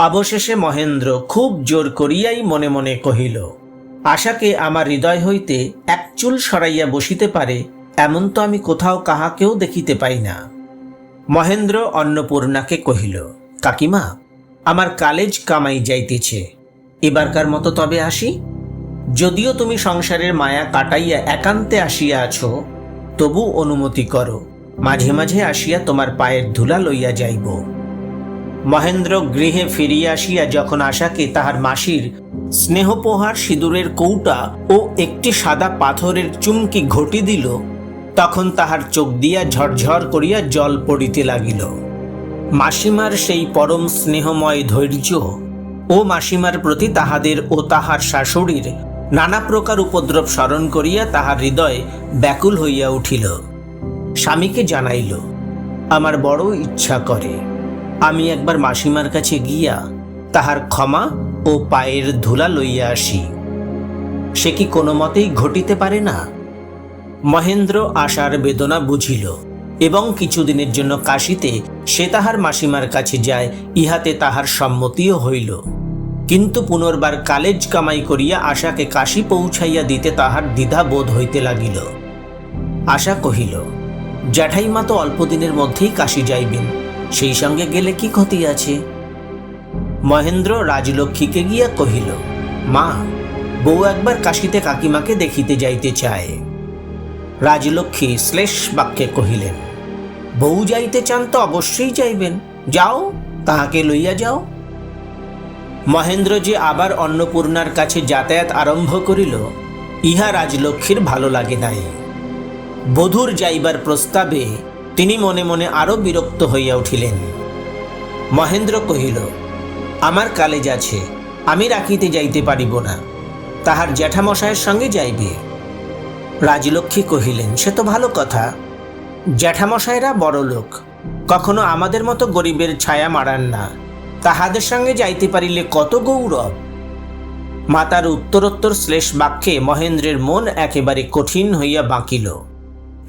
অবশেষে মহেন্দ্র খুব জোর করিয়াই মনে মনে কহিল, আশাকে আমার হৃদয় হইতে এক চুল সরাইয়া বসিতে পারে এমন তো আমি কোথাও কাহাকেও দেখিতে পাই না। মহেন্দ্র অন্নপূর্ণাকে কহিল, কাকিমা, আমার কলেজ কামাই যাইতেছে, এবারকার মতো তবে আসি। যদিও তুমি সংসারের মায়া কাটাইয়া একান্তে আসিয়া আছো, তবু অনুমতি করো, মাঝে মাঝে আসিয়া তোমার পায়ের ধুলা লইয়া যাইব। মহেন্দ্র গৃহে ফিরিয়া আসিয়া যখন আশাকে তাহার মাসির স্নেহপোহার সিঁদুরের কৌটা ও একটি সাদা পাথরের চুমকি ঘটি দিল, তখন তাহার চোখ দিয়া ঝরঝর করিয়া জল পড়িতে লাগিল। মাসিমার সেই পরম স্নেহময় ধৈর্য ও মাসিমার প্রতি তাহাদের ও তাহার শাশুড়ির নানা প্রকার উপদ্রব স্মরণ করিয়া তাহার হৃদয় ব্যাকুল হইয়া উঠিল। স্বামীকে জানাইল, আমার বড় ইচ্ছা করে আমি একবার মাসিমার কাছে গিয়া তাহার ক্ষমা ও পায়ের ধুলা লইয়া আসি। সে কি কোনো মতেই ঘটিতে পারে না? মহেন্দ্র আশার বেদনা বুঝিল এবং কিছুদিনের জন্য কাশীতে সে তাহার মাসিমার কাছে যায়, ইহাতে তাহার সম্মতিও হইল। কিন্তু পুনর্বার কলেজ কামাই করিয়া আশাকে কাশী পৌঁছাইয়া দিতে তাহার দ্বিধা বোধ হইতে লাগিল। আশা কহিল, জ্যাঠাইমা তো অল্প দিনের মধ্যেই কাশী যাইবেন, সেই সঙ্গে গেলে কি ক্ষতি আছে? মহেন্দ্র রাজলক্ষ্মীকে গিয়া কহিল, মা, বউ একবার কাশীতে কাকিমাকে দেখিতে যাইতে চায়। রাজলক্ষ্মী শ্লেষ বাক্যে কহিলেন, বউ যাইতে চান তো অবশ্যই যাইবেন, যাও, তাহাকে লইয়া যাও। মহেন্দ্র যে আবার অন্নপূর্ণার কাছে যাতায়াত আরম্ভ করিল, ইহা রাজলক্ষ্মীর ভালো লাগে নাই। বধূর যাইবার প্রস্তাবে তিনি মনে মনে আরো বিরক্ত হইয়া উঠিলেন। মহেন্দ্র কহিল, আমার কলেজ আছে, আমি রাখিতে যাইতে পারিব না, তাহার জ্যাঠামশায়ের সঙ্গে যাইবে। রাজলক্ষ্মী কহিলেন, সে তো ভালো কথা, জ্যাঠামশাইরা বড় লোক, কখনো আমাদের মতো গরিবের ছায়া মারান না, তাহাদের সঙ্গে যাইতে পারিলে কত গৌরব। মাতার উত্তরোত্তর শ্লেষ বাক্যে মহেন্দ্রের মন একেবারে কঠিন হইয়া বাঁকিল।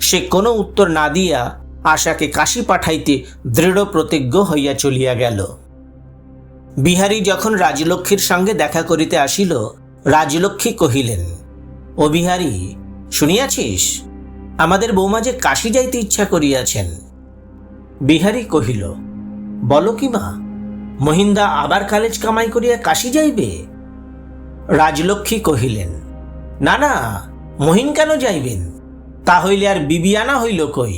সে কোনো উত্তর না দিয়া আশাকে কাশী পাঠাইতে দৃঢ় প্রতিজ্ঞ হইয়া চলিয়া গেল। বিহারী যখন রাজলক্ষ্মীর সঙ্গে দেখা করিতে আসিল, রাজলক্ষ্মী কহিলেন, ও বিহারী, শুনিয়াছিস আমাদের বৌমা যে কাশী যাইতে ইচ্ছা করিয়াছেন? বিহারী কহিল, বলো কি মা, মহিন্দা আবার কালেজ কামাই করিয়া কাশী যাইবে? রাজলক্ষ্মী কহিলেন, না না, মহিন কেন যাইবেন? তা হইলে আর বিবিয়ানা হইল কই?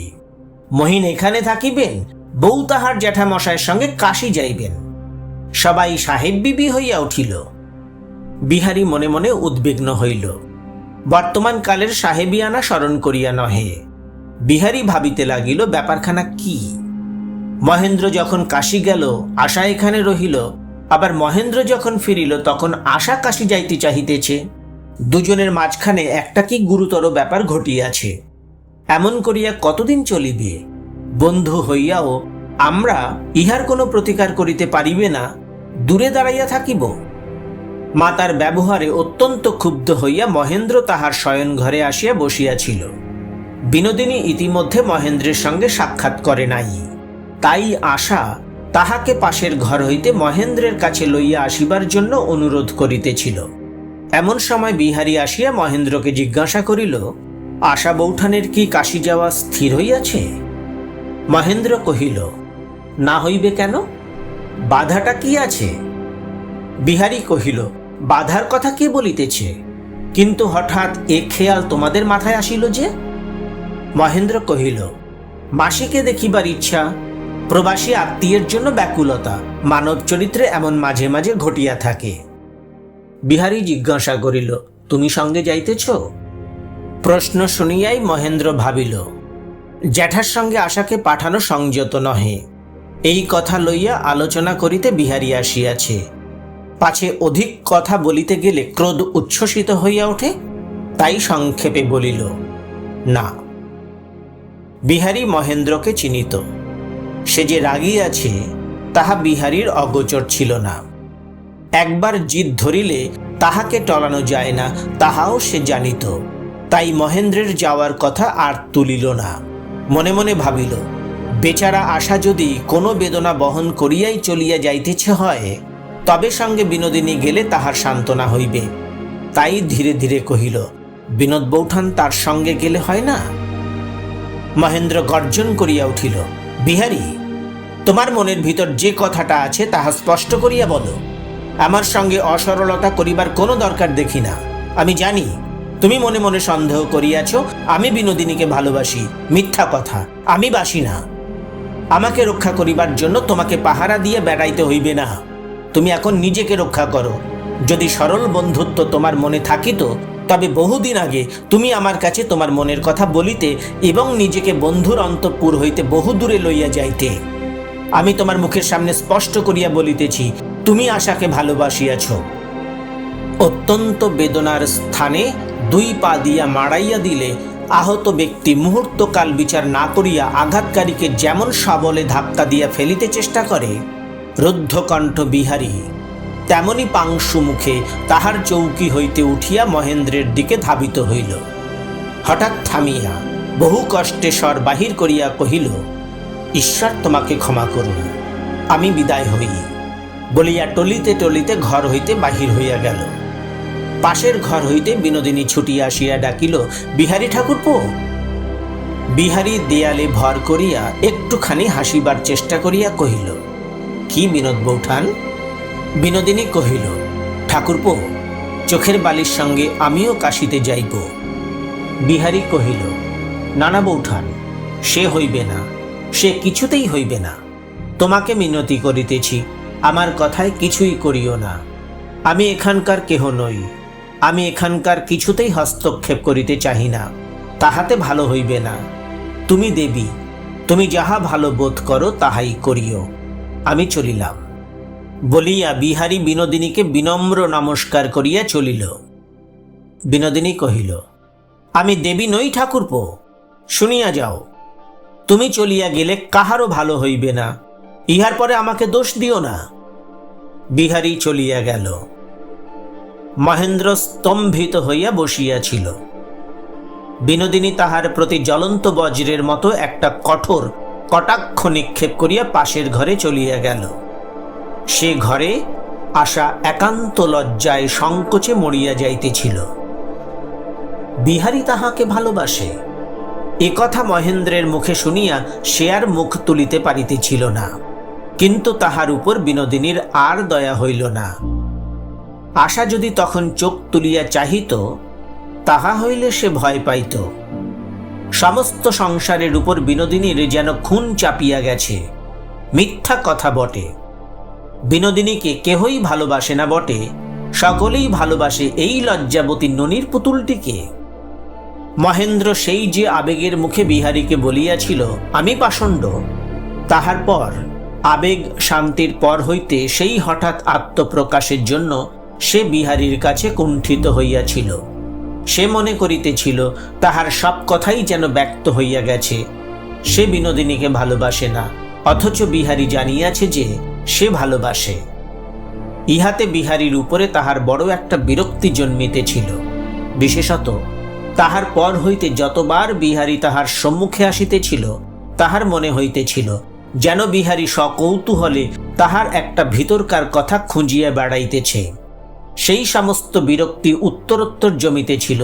মহিন এখানে থাকিবেন, বউ তাহার জ্যাঠামশায়ের সঙ্গে কাশী যাইবেন। সবাই সাহেব বিবি হইয়া উঠিল। বিহারী মনে মনে উদ্বিগ্ন হইল। বর্তমান কালের সাহেবিয়ানা স্মরণ করিয়া নহে। বিহারী ভাবিতে লাগিল, ব্যাপারখানা কি? মহেন্দ্র যখন কাশী গেল, আশা এখানে রহিল, আবার মহেন্দ্র যখন ফিরিল তখন আশা কাশী যাইতে চাহিতেছে। দুজনের মাঝখানে একটা কি গুরুতর ব্যাপার ঘটিয়াছে। এমন করিয়া কতদিন চলিবে? বন্ধু হইয়াও আমরা ইহার কোনো প্রতিকার করিতে পারিবে না, দূরে দাঁড়াইয়া থাকিব? মাতার ব্যবহারে অত্যন্ত ক্ষুব্ধ হইয়া মহেন্দ্র তাহার শয়ন ঘরে আসিয়া বসিয়াছিল। বিনোদিনী ইতিমধ্যে মহেন্দ্রের সঙ্গে সাক্ষাৎ করে নাই, তাই আশা তাহাকে পাশের ঘর হইতে মহেন্দ্রের কাছে লইয়া আসিবার জন্য অনুরোধ করিতেছিল। এমন সময় বিহারী আসিয়া মহেন্দ্রকে জিজ্ঞাসা করিল, আশা বৌঠানের কি কাশী যাওয়া স্থির হইয়াছে? মহেন্দ্র কহিল, না হইবে কেন? বাধাটা কি আছে? বিহারী কহিল, বাধার কথা কে বলিতেছে? কিন্তু হঠাৎ এ খেয়াল তোমাদের মাথায় আসিল যে? মহেন্দ্র কহিল, মাসিকে দেখিবার ইচ্ছা, প্রবাসী আত্মীয়ের জন্য ব্যাকুলতা, মানব চরিত্রে এমন মাঝে মাঝে ঘটিয়া থাকে। বিহারী জিজ্ঞাসা করিল, তুমি সঙ্গে যাইতেছ? প্রশ্ন শুনিয়াই মহেন্দ্র ভাবিল, জ্যাঠার সঙ্গে আশাকে পাঠানো সংযত নহে। এই কথা লইয়া আলোচনা করিতে বিহারী আসিয়াছে। পাছে অধিক কথা বলিতে গেলে ক্রোধ উচ্ছ্বসিত হইয়া ওঠে, তাই সংক্ষেপে বলিল, না। বিহারী মহেন্দ্রকে চিনিত। সে যে রাগিয়াছে তাহা বিহারীর অগোচর ছিল না। একবার জিদ ধরিলে তাহাকে টলানো যায় না, তাহাও সে জানিত। তাই মহেন্দ্রের যাওয়ার কথা আর তুলিল না। মনে মনে ভাবিল, বেচারা আশা যদি কোনো বেদনা বহন করিয়াই চলিয়া যাইতেছে হয়, তবে সঙ্গে বিনোদিনী গেলে তাহার সান্ত্বনা হইবে। তাই ধীরে ধীরে কহিল, বিনোদ বৌঠান তার সঙ্গে গেলে হয় না? মহেন্দ্র গর্জন করিয়া উঠিল, বিহারী, তোমার মনের ভিতর যে কথাটা আছে তাহা স্পষ্ট করিয়া বলো। আমার সঙ্গে অসরলতা করিবার কোনো দরকার দেখি না। আমি জানি তুমি মনে মনে সন্দেহ করিয়াছ আমি বিনোদিনীকে ভালোবাসি। মিথ্যা কথা, আমি বাসি না। আমাকে রক্ষা করিবার জন্য তোমাকে পাহারা দিয়ে বেড়াইতে হইবে না। তুমি এখন নিজেকে রক্ষা করো। যদি সরল বন্ধুত্ব তোমার মনে থাকিত, তবে বহুদিন আগে তুমি আমার কাছে তোমার মনের কথা বলিতে এবং নিজেকে বন্ধুর অন্তঃপুর হইতে বহু দূরে লইয়া যাইতে। আমি তোমার মুখের সামনে স্পষ্ট করিয়া বলিতেছি, তুমি আশাকে ভালোবাসিয়াছ। অত্যন্ত বেদনার স্থানে দুই পা দিয়া মাড়াইয়া দিলে আহত ব্যক্তি মুহূর্তকাল বিচার না করিয়া আঘাতকারীকে যেমন সবলে ধাক্কা দিয়া ফেলিতে চেষ্টা করে, রুদ্ধকণ্ঠ বিহারী তেমনি পাংশু মুখে তাহার চৌকি হইতে উঠিয়া মহেন্দ্রের দিকে ধাবিত হইল। হঠাৎ থামিয়া বহু কষ্টে স্বর বাহির করিয়া কহিল, ঈশ্বর তোমাকে ক্ষমা করুন, আমি বিদায় হই। বলিয়া টলিতে টলিতে ঘর হইতে বাহির হইয়া গেল। পাশের ঘর হইতে বিনোদিনী ছুটিয়া আসিয়া ডাকিল, বিহারী ঠাকুরপো। বিহারী দেয়ালে ভর করিয়া একটুখানি হাসিবার চেষ্টা করিয়া কহিল, কি বিনোদ বৌঠান? বিনোদিনী কহিল, ঠাকুরপো, চোখের বালির সঙ্গে আমিও কাশীতে যাইব। বিহারী কহিল, নানা বৌঠান, সে হইবে না, সে কিছুতেই হইবে না। তোমাকে মিনতি করিতেছি, আমার কথায় কিছুই করিও না। আমি এখানকার কেহ নই, আমি এখানকার কিছুতেই হস্তক্ষেপ করিতে চাহি না, তাহাতে ভালো হইবে না। তুমি দেবী, তুমি যাহা ভালো বোধ করো তাহাই করিও, আমি চলিলাম। বলিয়া বিহারী বিনোদিনীকে বিনম্র নমস্কার করিয়া চলিল। বিনোদিনী কহিল, আমি দেবী নই ঠাকুরপো, শুনিয়া যাও। তুমি চলিয়া গেলে কাহারও ভালো হইবে না, ইহার পরে আমাকে দোষ দিও না। বিহারী চলিয়া গেল। মহেন্দ্র স্তম্ভিত হইয়া বসিয়াছিল। বিনোদিনী তাহার প্রতি জ্বলন্ত বজ্রের মতো একটা কঠোর কটাক্ষ নিক্ষেপ করিয়া পাশের ঘরে চলিয়া গেল। সে ঘরে আশা একান্ত লজ্জায় সংকোচে মরিয়া যাইতেছিল। বিহারী তাহাকে ভালোবাসে এ কথা মহেন্দ্রের মুখে শুনিয়া সে আর মুখ তুলিতে পারিতেছিল না, কিন্তু তাহার উপর বিনোদিনীর আর দয়া হইল না। আশা যদি তখন চোখ তুলিয়া চাহিত, তাহা হইলে সে ভয় পাইত। সমস্ত সংসারের উপর বিনোদিনীর যেন খুন চাপিয়া গেছে। মিথ্যা কথা বটে, বিনোদিনীকে কেহই ভালোবাসে না বটে, সকলেই ভালোবাসে এই লজ্জাবতী ননির পুতুলটিকে। মহেন্দ্র সেই যে আবেগের মুখে বিহারীকে বলিয়াছিল আমি পাষণ্ড, তাহার পর আবেগ শান্তির পর হইতে সেই হঠাৎ আত্মপ্রকাশের জন্য সে বিহারীর কাছে কুণ্ঠিত হইয়াছিল। সে মনে করিতেছিল তাহার সব কথাই যেন ব্যক্ত হইয়া গেছে। সে বিনোদিনীকে ভালোবাসে না, অথচ বিহারী জানিয়াছে যে সে ভালোবাসে। ইহাতে বিহারীর উপরে তাহার বড় একটা বিরক্তি জন্মিতেছিল। বিশেষত তাহার পর হইতে যতবার বিহারী তাহার সম্মুখে আসিতেছিল, তাহার মনে হইতেছিল যেন বিহারী সকৌতূহলে তাহার একটা ভিতরকার কথা খুঁজিয়া বেড়াইতেছে। সেই সমস্ত বিরক্তি উত্তরোত্তর জমিতেছিল,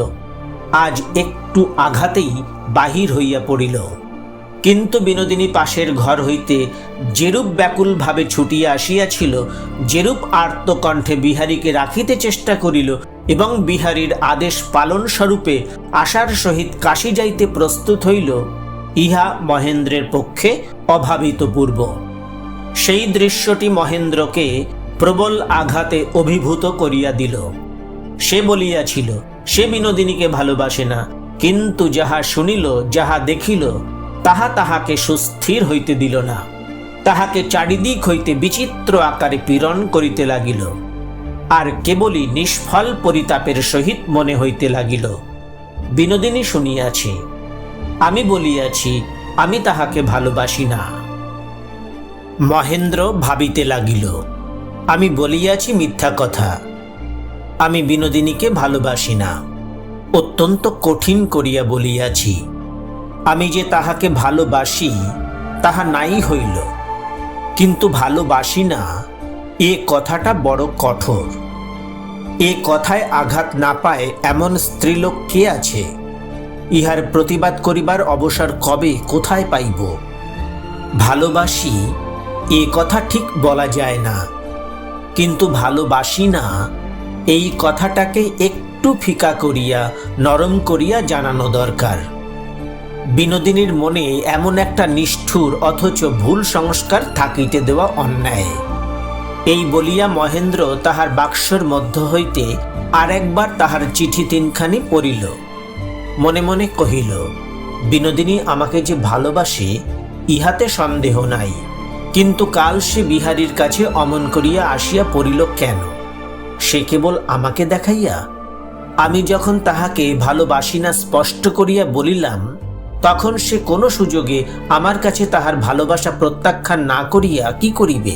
আজ একটু আঘাতেই বাহির হইয়া পড়িল। কিন্তু বিনোদিনী পাশের ঘর হইতে যেরূপ ব্যাকুলভাবে ছুটিয়া আসিয়াছিল, যেরূপ আর্তকণ্ঠে বিহারীকে রাখিতে চেষ্টা করিল এবং বিহারীর আদেশ পালন স্বরূপে আশার সহিত কাশী যাইতে প্রস্তুত হইল, ইহা মহেন্দ্রের পক্ষে অভাবিতপূর্ব। সেই দৃশ্যটি মহেন্দ্রকে প্রবল আঘাতে অভিভূত করিয়া দিল। সে বলিয়াছিল সে বিনোদিনীকে ভালোবাসে না, কিন্তু যাহা শুনিল, যাহা দেখিল, তাহা তাহাকে সুস্থির হইতে দিল না। তাহাকে চারিদিক হইতে বিচিত্র আকারে পীড়ন করিতে লাগিল, আর কেবলই নিষ্ফল পরিতাপের সহিত মনে হইতে লাগিল বিনোদিনী শুনিয়াছে, আমি বলিয়াছি আমি তাহাকে ভালোবাসি না। মহেন্দ্র ভাবিতে লাগিল, আমি বলিয়াছি মিথ্যা কথা, আমি বিনোদিনীকে ভালোবাসি না। অত্যন্ত কঠিন করিয়া বলিয়াছি। আমি যে তাহাকে ভালোবাসি তাহা নাই হইল, কিন্তু ভালোবাসি না এ কথাটা বড় কঠোর। এ কথায় আঘাত না পায় এমন স্ত্রীলোক কে আছে? ইহার প্রতিবাদ করিবার অবসর কবে কোথায় পাইব? ভালোবাসি এ কথা ঠিক বলা যায় না, কিন্তু ভালোবাসি না এই কথাটাকে একটু ফিকা করিয়া নরম করিয়া জানানো দরকার। বিনোদিনীর মনে এমন একটা নিষ্ঠুর অথচ ভুল সংস্কার থাকিতে দেওয়া অন্যায়। এই বলিয়া মহেন্দ্র তাহার বাক্সর মধ্য হইতে আর একবার তাহার চিঠি তিনখানি পড়িল। মনে মনে কহিল, বিনোদিনী আমাকে যে ভালোবাসে ইহাতে সন্দেহ নাই, কিন্তু কাল সে বিহারীর কাছে অমন করিয়া আসিয়া পড়িল কেন? সে কেবল আমাকে দেখাইয়া? আমি যখন তাহাকে ভালোবাসি না স্পষ্ট করিয়া বলিলাম, তখন সে কোনো সুযোগে আমার কাছে তাহার ভালোবাসা প্রত্যাখ্যান না করিয়া কি করিবে?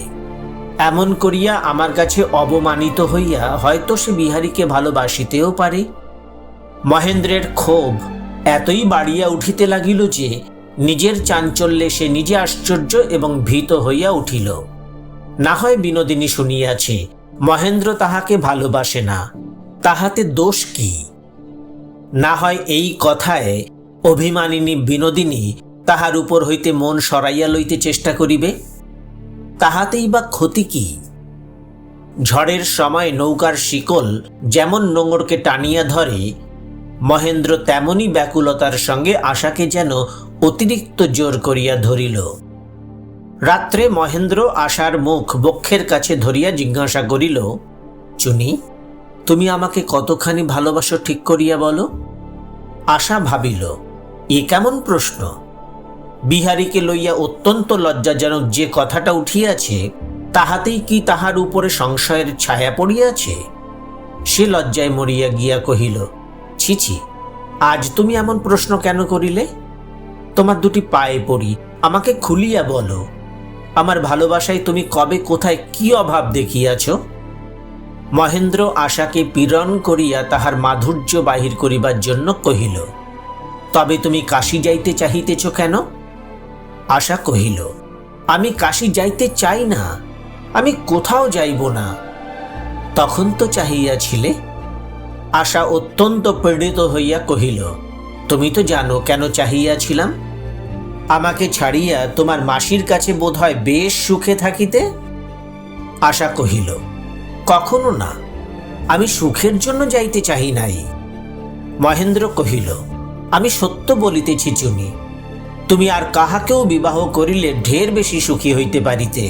এমন করিয়া আমার কাছে অবমানিত হইয়া হয়তো সে বিহারীকে ভালোবাসিতেও পারে। মহেন্দ্রের ক্ষোভ এতই বাড়িয়া উঠিতে লাগিল যে নিজের চাঞ্চল্যে সে নিজে আশ্চর্য এবং ভীত হইয়া উঠিল। না হয় বিনোদিনী শুনিয়াছে মহেন্দ্র তাহাকে ভালোবাসে না, তাহাতে দোষ কি? না হয় এই কথায় অভিমানিনী বিনোদিনী তাহার উপর হইতে মন সরাইয়া লইতে চেষ্টা করিবে, তাহাতেই বা ক্ষতি কি? ঝড়ের সময় নৌকার শিকল যেমন নোঙরকে টানিয়া ধরে, মহেন্দ্র তেমনি ব্যাকুলতার সঙ্গে আশাকে যেন অতিরিক্ত জোর করিয়া ধরিল। রাত্রে মহেন্দ্র আশার মুখ বক্ষের কাছে ধরিয়া জিজ্ঞাসা করিল, চুনি, তুমি আমাকে কতখানি ভালোবাসো ঠিক করিয়া বলো। আশা ভাবিল, এ কেমন প্রশ্ন? বিহারীকে লইয়া অত্যন্ত লজ্জাজনক যে কথাটা উঠিয়াছে, তাহাতেই কি তাহার উপরে সংশয়ের ছায়া পড়িয়াছে? সে লজ্জায় মরিয়া গিয়া কহিল, ছি ছি, আজ তুমি এমন প্রশ্ন কেন করিলে? তোমার দুটি পায়ে পড়ি, আমাকে খুলিয়া বলো, আমার ভালোবাসায় তুমি কবে কোথায় কি অভাব দেখিয়াছ? মহেন্দ্র আশাকে পীড়ন করিয়া তাহার মাধুর্য বাহির করিবার জন্য কহিল, তবে তুমি কাশী যাইতে চাহিতেছ কেন? আশা কহিল, আমি কাশী যাইতে চাই না, আমি কোথাও যাইব না। তখন তো চাহিয়াছিলে? আশা অত্যন্ত পীড়িত হইয়া কহিল, তুমি তো জানো কেন চাহিয়াছিলাম। আমাকে ছাড়িয়া তোমার মাসির কাছে বোধহয় বেশ সুখে থাকিতে। আশা কহিল, কখনো না, আমি সুখের জন্য যাইতে চাহি নাই। মহেন্দ্র কহিল, আমি সত্য বলিতেছি চুনি, তুমি আর কাহাকেও বিবাহ করিলে ঢের বেশি সুখী হইতে পারিতে।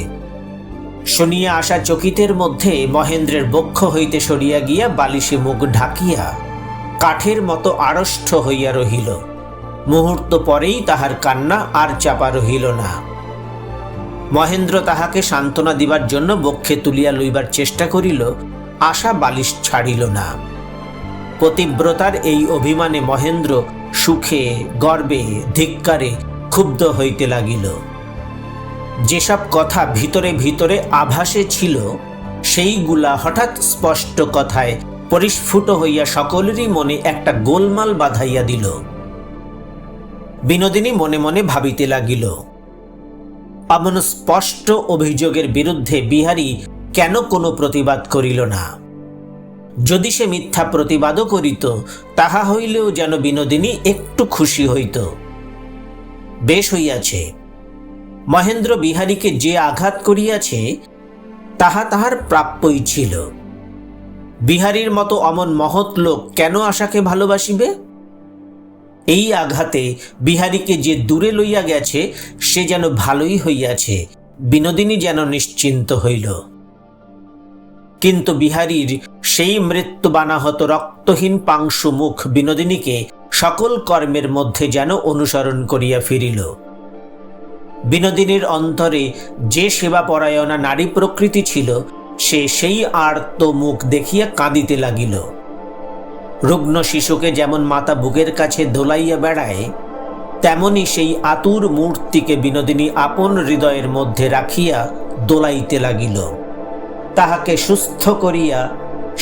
শুনিয়া আশা চকিতের মধ্যে মহেন্দ্রের বক্ষ হইতে সরিয়া গিয়া বালিশে মুখ ঢাকিয়া কাঠের মতো আড়ষ্ট হইয়া রহিল। মুহূর্ত পরেই তাহার কান্না আর চাপা রহিল না। মহেন্দ্র তাহাকে সান্ত্বনা দিবার জন্য বক্ষে তুলিয়া লইবার চেষ্টা করিল, আশা বালিশ ছাড়িল না। পতিব্রতার এই অভিমানে মহেন্দ্র সুখে, গর্বে, ধিক্কারে ক্ষুব্ধ হইতে লাগিল। যেসব কথা ভিতরে ভিতরে আভাসে ছিল, সেইগুলা হঠাৎ স্পষ্ট কথায় পরিস্ফুট হইয়া সকলেরই মনে একটা গোলমাল বাঁধাইয়া দিল। বিনোদিনী মনে মনে ভাবিতে লাগিল, এমন স্পষ্ট অভিযোগের বিরুদ্ধে বিহারী কেন কোনো প্রতিবাদ করিল না? যদি সে মিথ্যা প্রতিবাদও করিত, তাহা হইলেও যেন বিনোদিনী একটু খুশি হইত। বেশ হইয়াছে, মহেন্দ্র বিহারীকে যে আঘাত করিয়াছে তাহা তাহার প্রাপ্যই ছিল। বিহারীর মতো অমন মহৎ লোক কেন আশাকে ভালোবাসিবে? এই আঘাতে বিহারীকে যে দূরে লইয়া গেছে সে যেন ভালোই হইয়াছে, বিনোদিনী যেন নিশ্চিন্ত হইল। কিন্তু বিহারীর সেই মৃত্যুবানাহত রক্তহীন পাংশু মুখ বিনোদিনীকে সকল কর্মের মধ্যে যেন অনুসরণ করিয়া ফিরিল। বিনোদিনীর অন্তরে যে সেবাপরায়ণা নারী প্রকৃতি ছিল, সে সেই আর্ত মুখ দেখিয়া কাঁদিতে লাগিল। রুগ্ন শিশুকে যেমন মাতা বুকের কাছে দোলাইয়া বেড়ায়, তেমনি সেই আতুর মূর্তিকে বিনোদিনী আপন হৃদয়ের মধ্যে রাখিয়া দোলাইতে লাগিল। তাহাকে সুস্থ করিয়া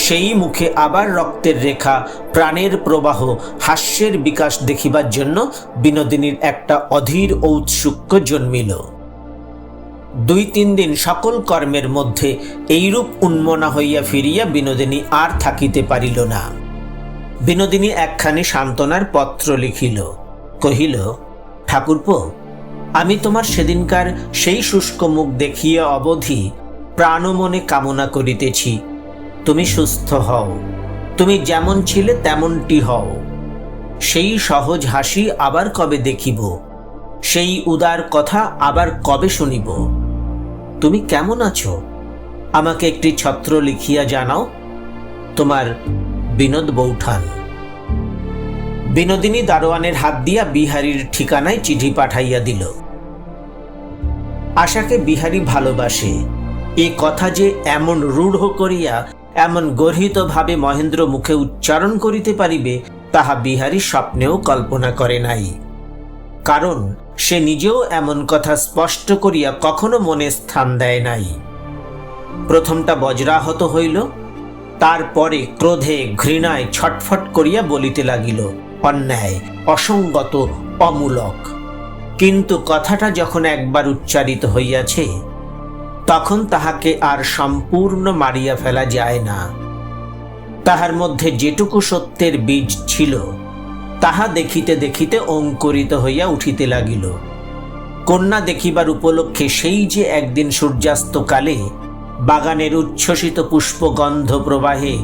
সেই মুখে আবার রক্তের রেখা, প্রাণের প্রবাহ, হাস্যের বিকাশ দেখিবার জন্য বিনোদিনীর একটা অধীর ঔৎসুক্য জন্মিল। 2-3 দিন সকল কর্মের মধ্যে এইরূপ উন্মনা হইয়া ফিরিয়া বিনোদিনী আর থাকিতে পারিল না। বিনোদিনী একখানি সান্ত্বনার পত্র লিখিল, কহিল, ঠাকুরপো, আমি তোমার সেদিনকার সেই শুষ্ক মুখ দেখিয়া অবধি প্রাণমনে কামনা করিতেছি, তুমি সুস্থ হও, তুমি যেমন ছিলে তেমনটি হও। সেই সহজ হাসি আবার কবে দেখিব, সেই উদার কথা আবার কবে শুনিব। তুমি কেমন আছো, আমাকে একটি ছত্র লিখিয়া জানাও। তোমার বিনোদ বৌঠান। বিনোদিনী দারোয়ানের হাত দিয়া বিহারীর ঠিকানায় চিঠি পাঠাইয়া দিল। আশাকে বিহারী ভালোবাসে, এ কথা যে এমন রূঢ় করিয়া, এমন গর্হিতভাবে মহেন্দ্র মুখে উচ্চারণ করিতে পারিবে, তাহা বিহারী স্বপ্নেও কল্পনা করে নাই। কারণ সে নিজেও এমন কথা স্পষ্ট করিয়া কখনো মনে স্থান দেয় নাই। প্রথমটা বজ্রাহত হইল, তারপরে ক্রোধে ঘৃণায় ছটফট করিয়া বলিতে লাগিল, অন্যায়, অসঙ্গত, অমূলক। কিন্তু কথাটা যখন একবার উচ্চারিত হইয়াছে, তখন তাহাকে আর সম্পূর্ণ মারিয়া ফেলা যায় না। তাহার মধ্যে যেটুকু সত্যের বীজ ছিল, তাহা দেখিতে দেখিতে অঙ্কুরিত হইয়া উঠিতে লাগিল। কন্যা দেখিবার উপলক্ষে সেই যে একদিন সূর্যাস্তকালে বাগানের উচ্ছ্বসিত পুষ্পগন্ধ প্রবাহে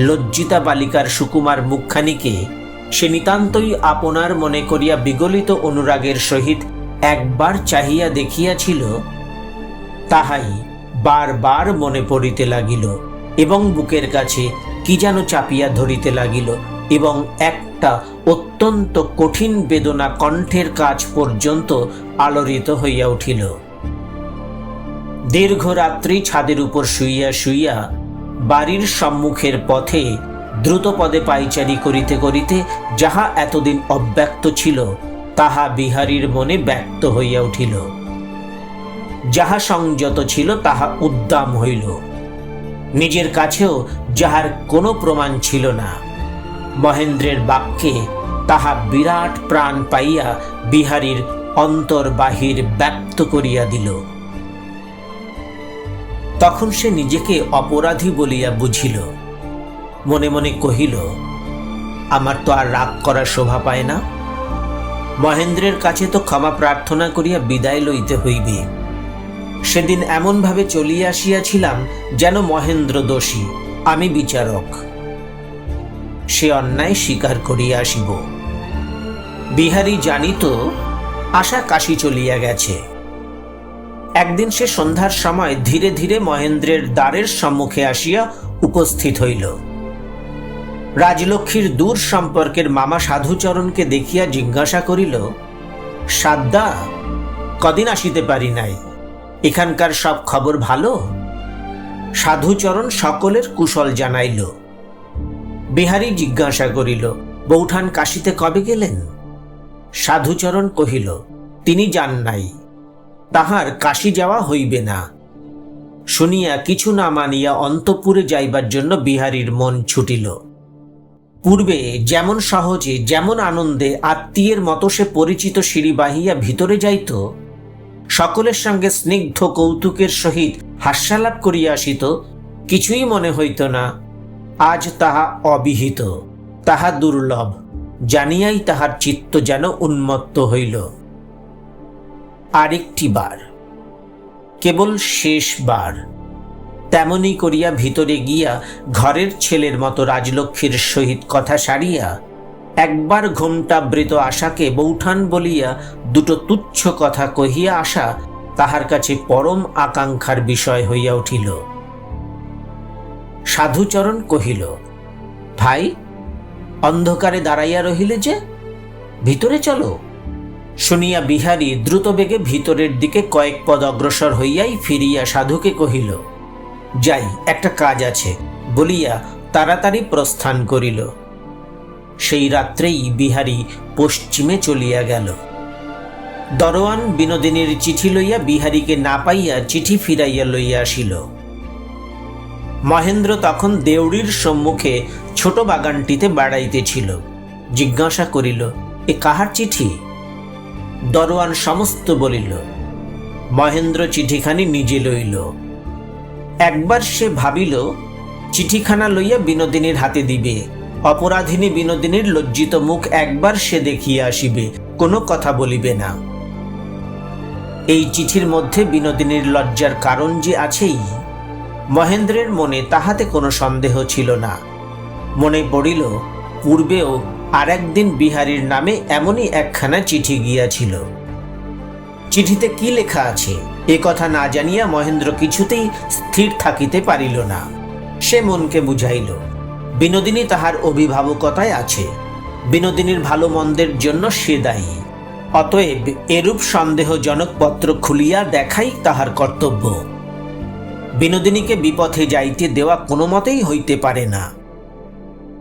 লজ্জিতা বালিকার সুকুমার মুখখানিকে সে নিতান্তই আপনার মনে করিয়া বিগলিত অনুরাগের সহিত একবার চাহিয়া দেখিয়াছিল, তাহাই বারবার মনে পড়িতে লাগিল এবং বুকের কাছে কি যেন চাপিয়া ধরিতে লাগিল, এবং একটা অত্যন্ত কঠিন বেদনা কণ্ঠের কাছ পর্যন্ত আলোড়িত হইয়া উঠিল। দীর্ঘ রাত্রি ছাদের উপর শুইয়া শুইয়া বাড়ির সম্মুখের পথে দ্রুতপদে পায়চারি করিতে করিতে যাহা এতদিন অব্যক্ত ছিল, তাহা বিহারীর মনে ব্যক্ত হইয়া উঠিল। যাহা সংযত ছিল তাহা উদ্দাম হইল। নিজের কাছেও যাহার কোনো প্রমাণ ছিল না, মহেন্দ্রের বাক্যে তাহা বিরাট প্রাণ পাইয়া বিহারীর অন্তর বাহির ব্যক্ত করিয়া দিল। তখন সে নিজেকে অপরাধী বলিয়া বুঝিল। মনে মনে কহিল, আমার তো আর রাগ করার শোভা পায় না। মহেন্দ্রের কাছে তো ক্ষমা প্রার্থনা করিয়া বিদায় লইতে হইবে। সেদিন এমনভাবে চলিয়া আসিয়াছিলাম যেন মহেন্দ্র দোষী, আমি বিচারক। সে অন্যায় স্বীকার করিয়া আসিব। বিহারী জানিত আশা কাশী চলিয়া গেছে। একদিন সে সন্ধ্যার সময় ধীরে ধীরে মহেন্দ্রের দ্বারের সম্মুখে আসিয়া উপস্থিত হইল। রাজলক্ষ্মীর দূর সম্পর্কের মামা সাধুচরণকে দেখিয়া জিজ্ঞাসা করিল, সাদ্দা, কদিন আসিতে পারি নাই, এখানকার সব খবর ভালো? সাধুচরণ সকলের কুশল জানাইল। বিহারী জিজ্ঞাসা করিল, বৌঠান কাশীতে কবে গেলেন? সাধুচরণ কহিল, তিনি যান নাই, তাহার কাশী যাওয়া হইবে না। শুনিয়া কিছু না মানিয়া অন্তঃপুরে যাইবার জন্য বিহারীর মন ছুটিল। পূর্বে যেমন সহজে যেমন আনন্দে আত্মীয়ের মতো সে পরিচিত সিঁড়ি বাহিয়া ভিতরে যাইত, সকলের সঙ্গে স্নিগ্ধ কৌতুকের সহিত হাস্যালাপ করিয়া আসিত, কিছুই মনে হইত না। আজ তাহা অবিহিত, তাহা দুর্লভ জানিয়াই তাহার চিত্ত যেন উন্মত্ত হইল। আরেকটি বার, কেবল শেষবার, তেমনি করিয়া ভিতরে গিয়া ঘরের ছেলের মতো রাজলক্ষ্মীর সহিত কথা সারিয়া একবার ঘোমটাবৃত আশাকে বৌঠান বলিয়া দুটো তুচ্ছ কথা কহিয়া আসা তাহার কাছে পরম আকাঙ্ক্ষার বিষয় হইয়া উঠিল। সাধুচরণ কহিল, ভাই, অন্ধকারে দাঁড়াইয়া রহিলে যে, ভিতরে চলো। শুনিয়া বিহারী দ্রুতবেগে ভিতরের দিকে কয়েক পদ অগ্রসর হইয়াই ফিরিয়া সাধুকে কহিল, যাই, একটা কাজ আছে বলিয়া তাড়াতাড়ি প্রস্থান করিল। সেই রাত্রেই বিহারী পশ্চিমে চলিয়া গেল। দরোয়ান বিনোদিনীর চিঠি লইয়া বিহারীকে না পাইয়া চিঠি ফিরাইয়া লইয়া আসিল। মহেন্দ্র তখন দেউড়ির সম্মুখে ছোট বাগানটিতে বেড়াইতেছিল। জিজ্ঞাসা করিল, এ কাহার চিঠি? দরোয়ান সমস্ত বলিল। মহেন্দ্র চিঠিখানি নিজে লইল। একবার সে ভাবিল, চিঠিখানা লইয়া বিনোদিনীর হাতে দিবে। অপরাধিনী বিনোদিনীর লজ্জিত মুখ একবার সে দেখিয়া আসিবে, কোনো কথা বলিবে না। এই চিঠির মধ্যে বিনোদিনীর লজ্জার কারণ যে আছেই, মহেন্দ্রের মনে তাহাতে কোনো সন্দেহ ছিল না। মনে পড়িল, পূর্বেও আর একদিন বিহারীর নামে এমনই একখানা চিঠি গিয়াছিল। চিঠিতে কি লেখা আছে এ কথা না জানিয়া মহেন্দ্র কিছুতেই স্থির থাকিতে পারিল না। সে মনকে বুঝাইল, বিনোদিনী তাহার অভিভাবকতায় আছে, বিনোদিনীর ভালো মন্দের জন্য সে দায়ী। অতএব এরূপ সন্দেহজনক পত্র খুলিয়া দেখাই তাহার কর্তব্য। বিনোদিনীকে বিপথে যাইতে দেওয়া কোনো মতেই হইতে পারে না।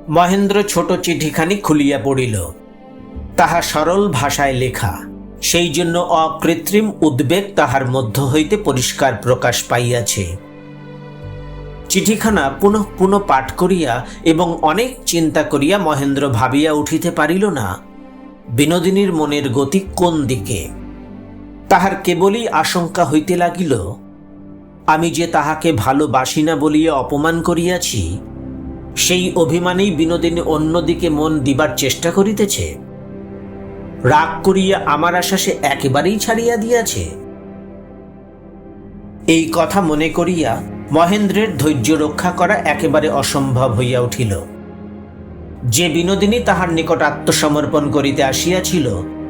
মহেন্দ্র ছোট চিঠিখানি খুলিয়া পড়িল। তাহা সরল ভাষায় লেখা, সেই জন্য অকৃত্রিম উদ্বেগ তাহার মধ্য হইতে পরিষ্কার প্রকাশ পাইয়াছে। চিঠিখানা পুনঃ পুনঃ পাঠ করিয়া এবং অনেক চিন্তা করিয়া মহেন্দ্র ভাবিয়া উঠিতে পারিল না বিনোদিনীর মনের গতি কোন দিকে। তাহার কেবলই আশঙ্কা হইতে লাগিল, আমি যে তাহাকে ভালোবাসি না বলিয়া অপমান করিয়াছি, সেই অভিমানেই বিনোদিনী অন্যদিকে মন দিবার চেষ্টা করিতেছে। রাগ করিয়া আমার আশা সে একেবারেই ছাড়িয়া দিয়াছে। এই কথা মনে করিয়া মহেন্দ্রের ধৈর্য রক্ষা করা একেবারে অসম্ভব হইয়া উঠিল। যে বিনোদিনী তাহার নিকট আত্মসমর্পণ করিতে আসিয়াছিল,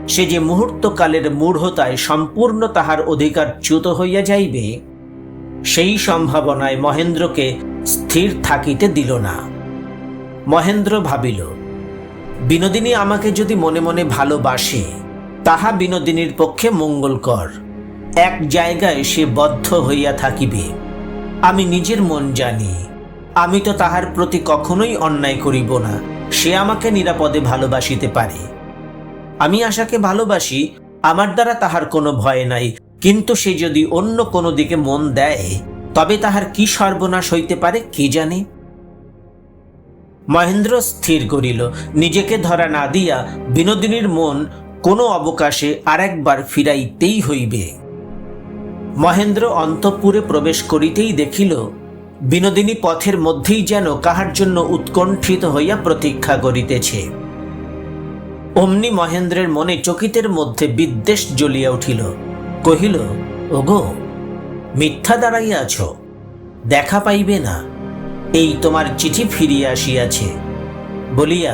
সে যে মুহূর্তকালের মূঢ়তায় সম্পূর্ণ তাহার অধিকার চ্যুত হইয়া যাইবে, সেই সম্ভাবনায় মহেন্দ্রকে স্থির থাকিতে দিল না। মহেন্দ্র ভাবিল, বিনোদিনী আমাকে যদি মনে মনে ভালোবাসে, তাহা বিনোদিনীর পক্ষে মঙ্গলকর। এক জায়গায় সে বদ্ধ হইয়া থাকিবে। আমি নিজের মন জানি, আমি তো তাহার প্রতি কখনোই অন্যায় করিব না। সে আমাকে নিরাপদে ভালোবাসিতে পারে। আমি আশাকে ভালোবাসি, আমার দ্বারা তাহার কোনো ভয় নাই। কিন্তু সে যদি অন্য কোনো দিকে মন দেয়, তবে তাহার কি সর্বনাশ হইতে পারে কে জানে। মহেন্দ্র স্থির করিল নিজেকে ধরা না দিয়া বিনোদিনীর মন কোনো অবকাশে আরেকবার ফিরাইতেই হইবে। মহেন্দ্র অন্তঃপুরে প্রবেশ করিতেই দেখিল বিনোদিনী পথের মধ্যেই যেন কাহার জন্য উৎকণ্ঠিত হইয়া প্রতীক্ষা করিতেছে। অমনি মহেন্দ্রের মনে চকিতের মধ্যে বিদ্বেষ জ্বলিয়া উঠিল। কহিল, ওগো, মিথ্যা দাঁড়াইয়া আছ, দেখা পাইবে না, এই তোমার চিঠি ফিরিয়া আসিয়াছে বলিয়া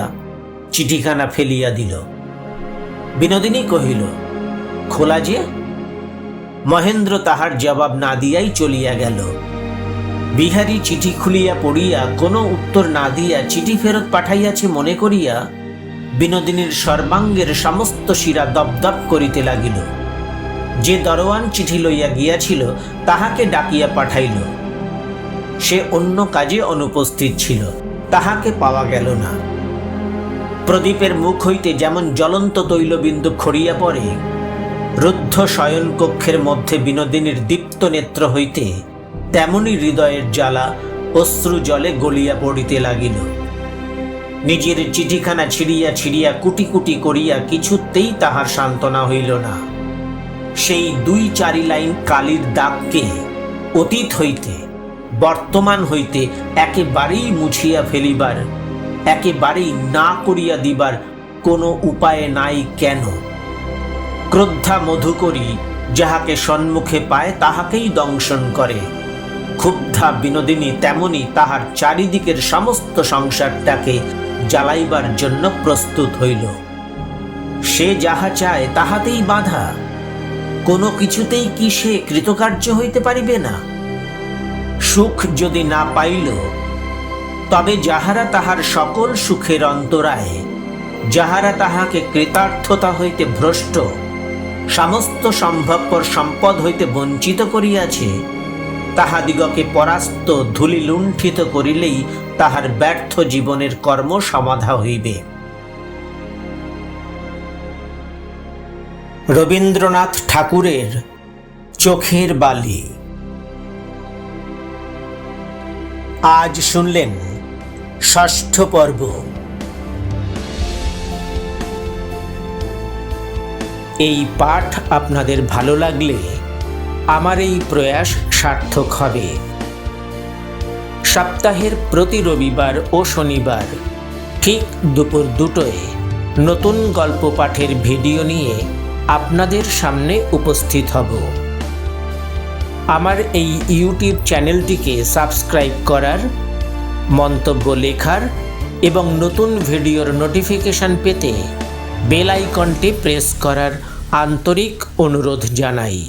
চিঠিখানা ফেলিয়া দিল। বিনোদিনী কহিল, খোলা যে? মহেন্দ্র তাহার জবাব না দিয়াই চলিয়া গেল। বিহারী চিঠি খুলিয়া পড়িয়া কোনো উত্তর না দিয়া চিঠি ফেরত পাঠাইয়াছে মনে করিয়া বিনোদিনীর সর্বাঙ্গের সমস্ত শিরা দপদপ করিতে লাগিল। যে দরওয়ান চিঠি লইয়া গিয়াছিল তাহাকে ডাকিয়া পাঠাইল। সে অন্য কাজে অনুপস্থিত ছিল, তাহাকে পাওয়া গেল না। প্রদীপের মুখ হইতে যেমন জ্বলন্ত তৈলবিন্দু খড়িয়া পড়ে, রুদ্ধ শয়নকক্ষের মধ্যে বিনোদিনীর দীপ্ত নেত্র হইতে তেমনি হৃদয়ের জ্বালা অশ্রু জলে গলিয়া পড়িতে লাগিল। নিজের চিঠিখানা ছিঁড়িয়া ছিঁড়িয়া কুটি কুটি করিয়া কিছুতেই তাহার সান্ত্বনা হইল না। সেই 2-4 লাইন কালির দাগকে অতীত হইতে বর্তমান হইতে একেবারেই মুছিয়া ফেলিবার, একেবারেই না করিয়া দিবার কোনো উপায় নাই কেন? ক্রোদ্ধা মধুকরী যাহাকে সম্মুখে পায় তাহাকেই দংশন করে। ক্ষুব্ধা বিনোদিনী তেমনি তাহার চারিদিকের সমস্ত সংসারটাকে জ্বালাইবার জন্য প্রস্তুত হইল। সে যাহা চায় তাহাতেই বাধা, কোনো কিছুতেই কি সে কৃতকার্য হইতে পারিবে না? সুখ যদি না পাইল, তবে যাহারা তাহার সকল সুখের অন্তরায়, যাহারা তাহাকে কৃতার্থতা হইতে ভ্রষ্ট, সমস্ত সম্ভবপর সম্পদ হইতে বঞ্চিত করিয়াছে, তাহাদিগকে পরাস্ত ধূলি লুণ্ঠিত করিলেই তাহার ব্যর্থ জীবনের কর্ম সমাধা হইবে। রবীন্দ্রনাথ ঠাকুরের চোখের বালি। আজ শুনলেন 6ষ্ঠ পর্ব। এই পাঠ আপনাদের ভালো লাগলে আমার এই প্রয়াস সার্থক হবে। সপ্তাহের প্রতি রবিবার ও শনিবার ঠিক দুপুর 2টায় নতুন গল্প পাঠের ভিডিও নিয়ে আপনাদের সামনে উপস্থিত হব। আমার এই ইউটিউব চ্যানেলটিকে সাবস্ক্রাইব করার, মন্তব্য লেখার এবং নতুন ভিডিওর নোটিফিকেশন পেতে বেল আইকনটি প্রেস করার আন্তরিক অনুরোধ জানাই।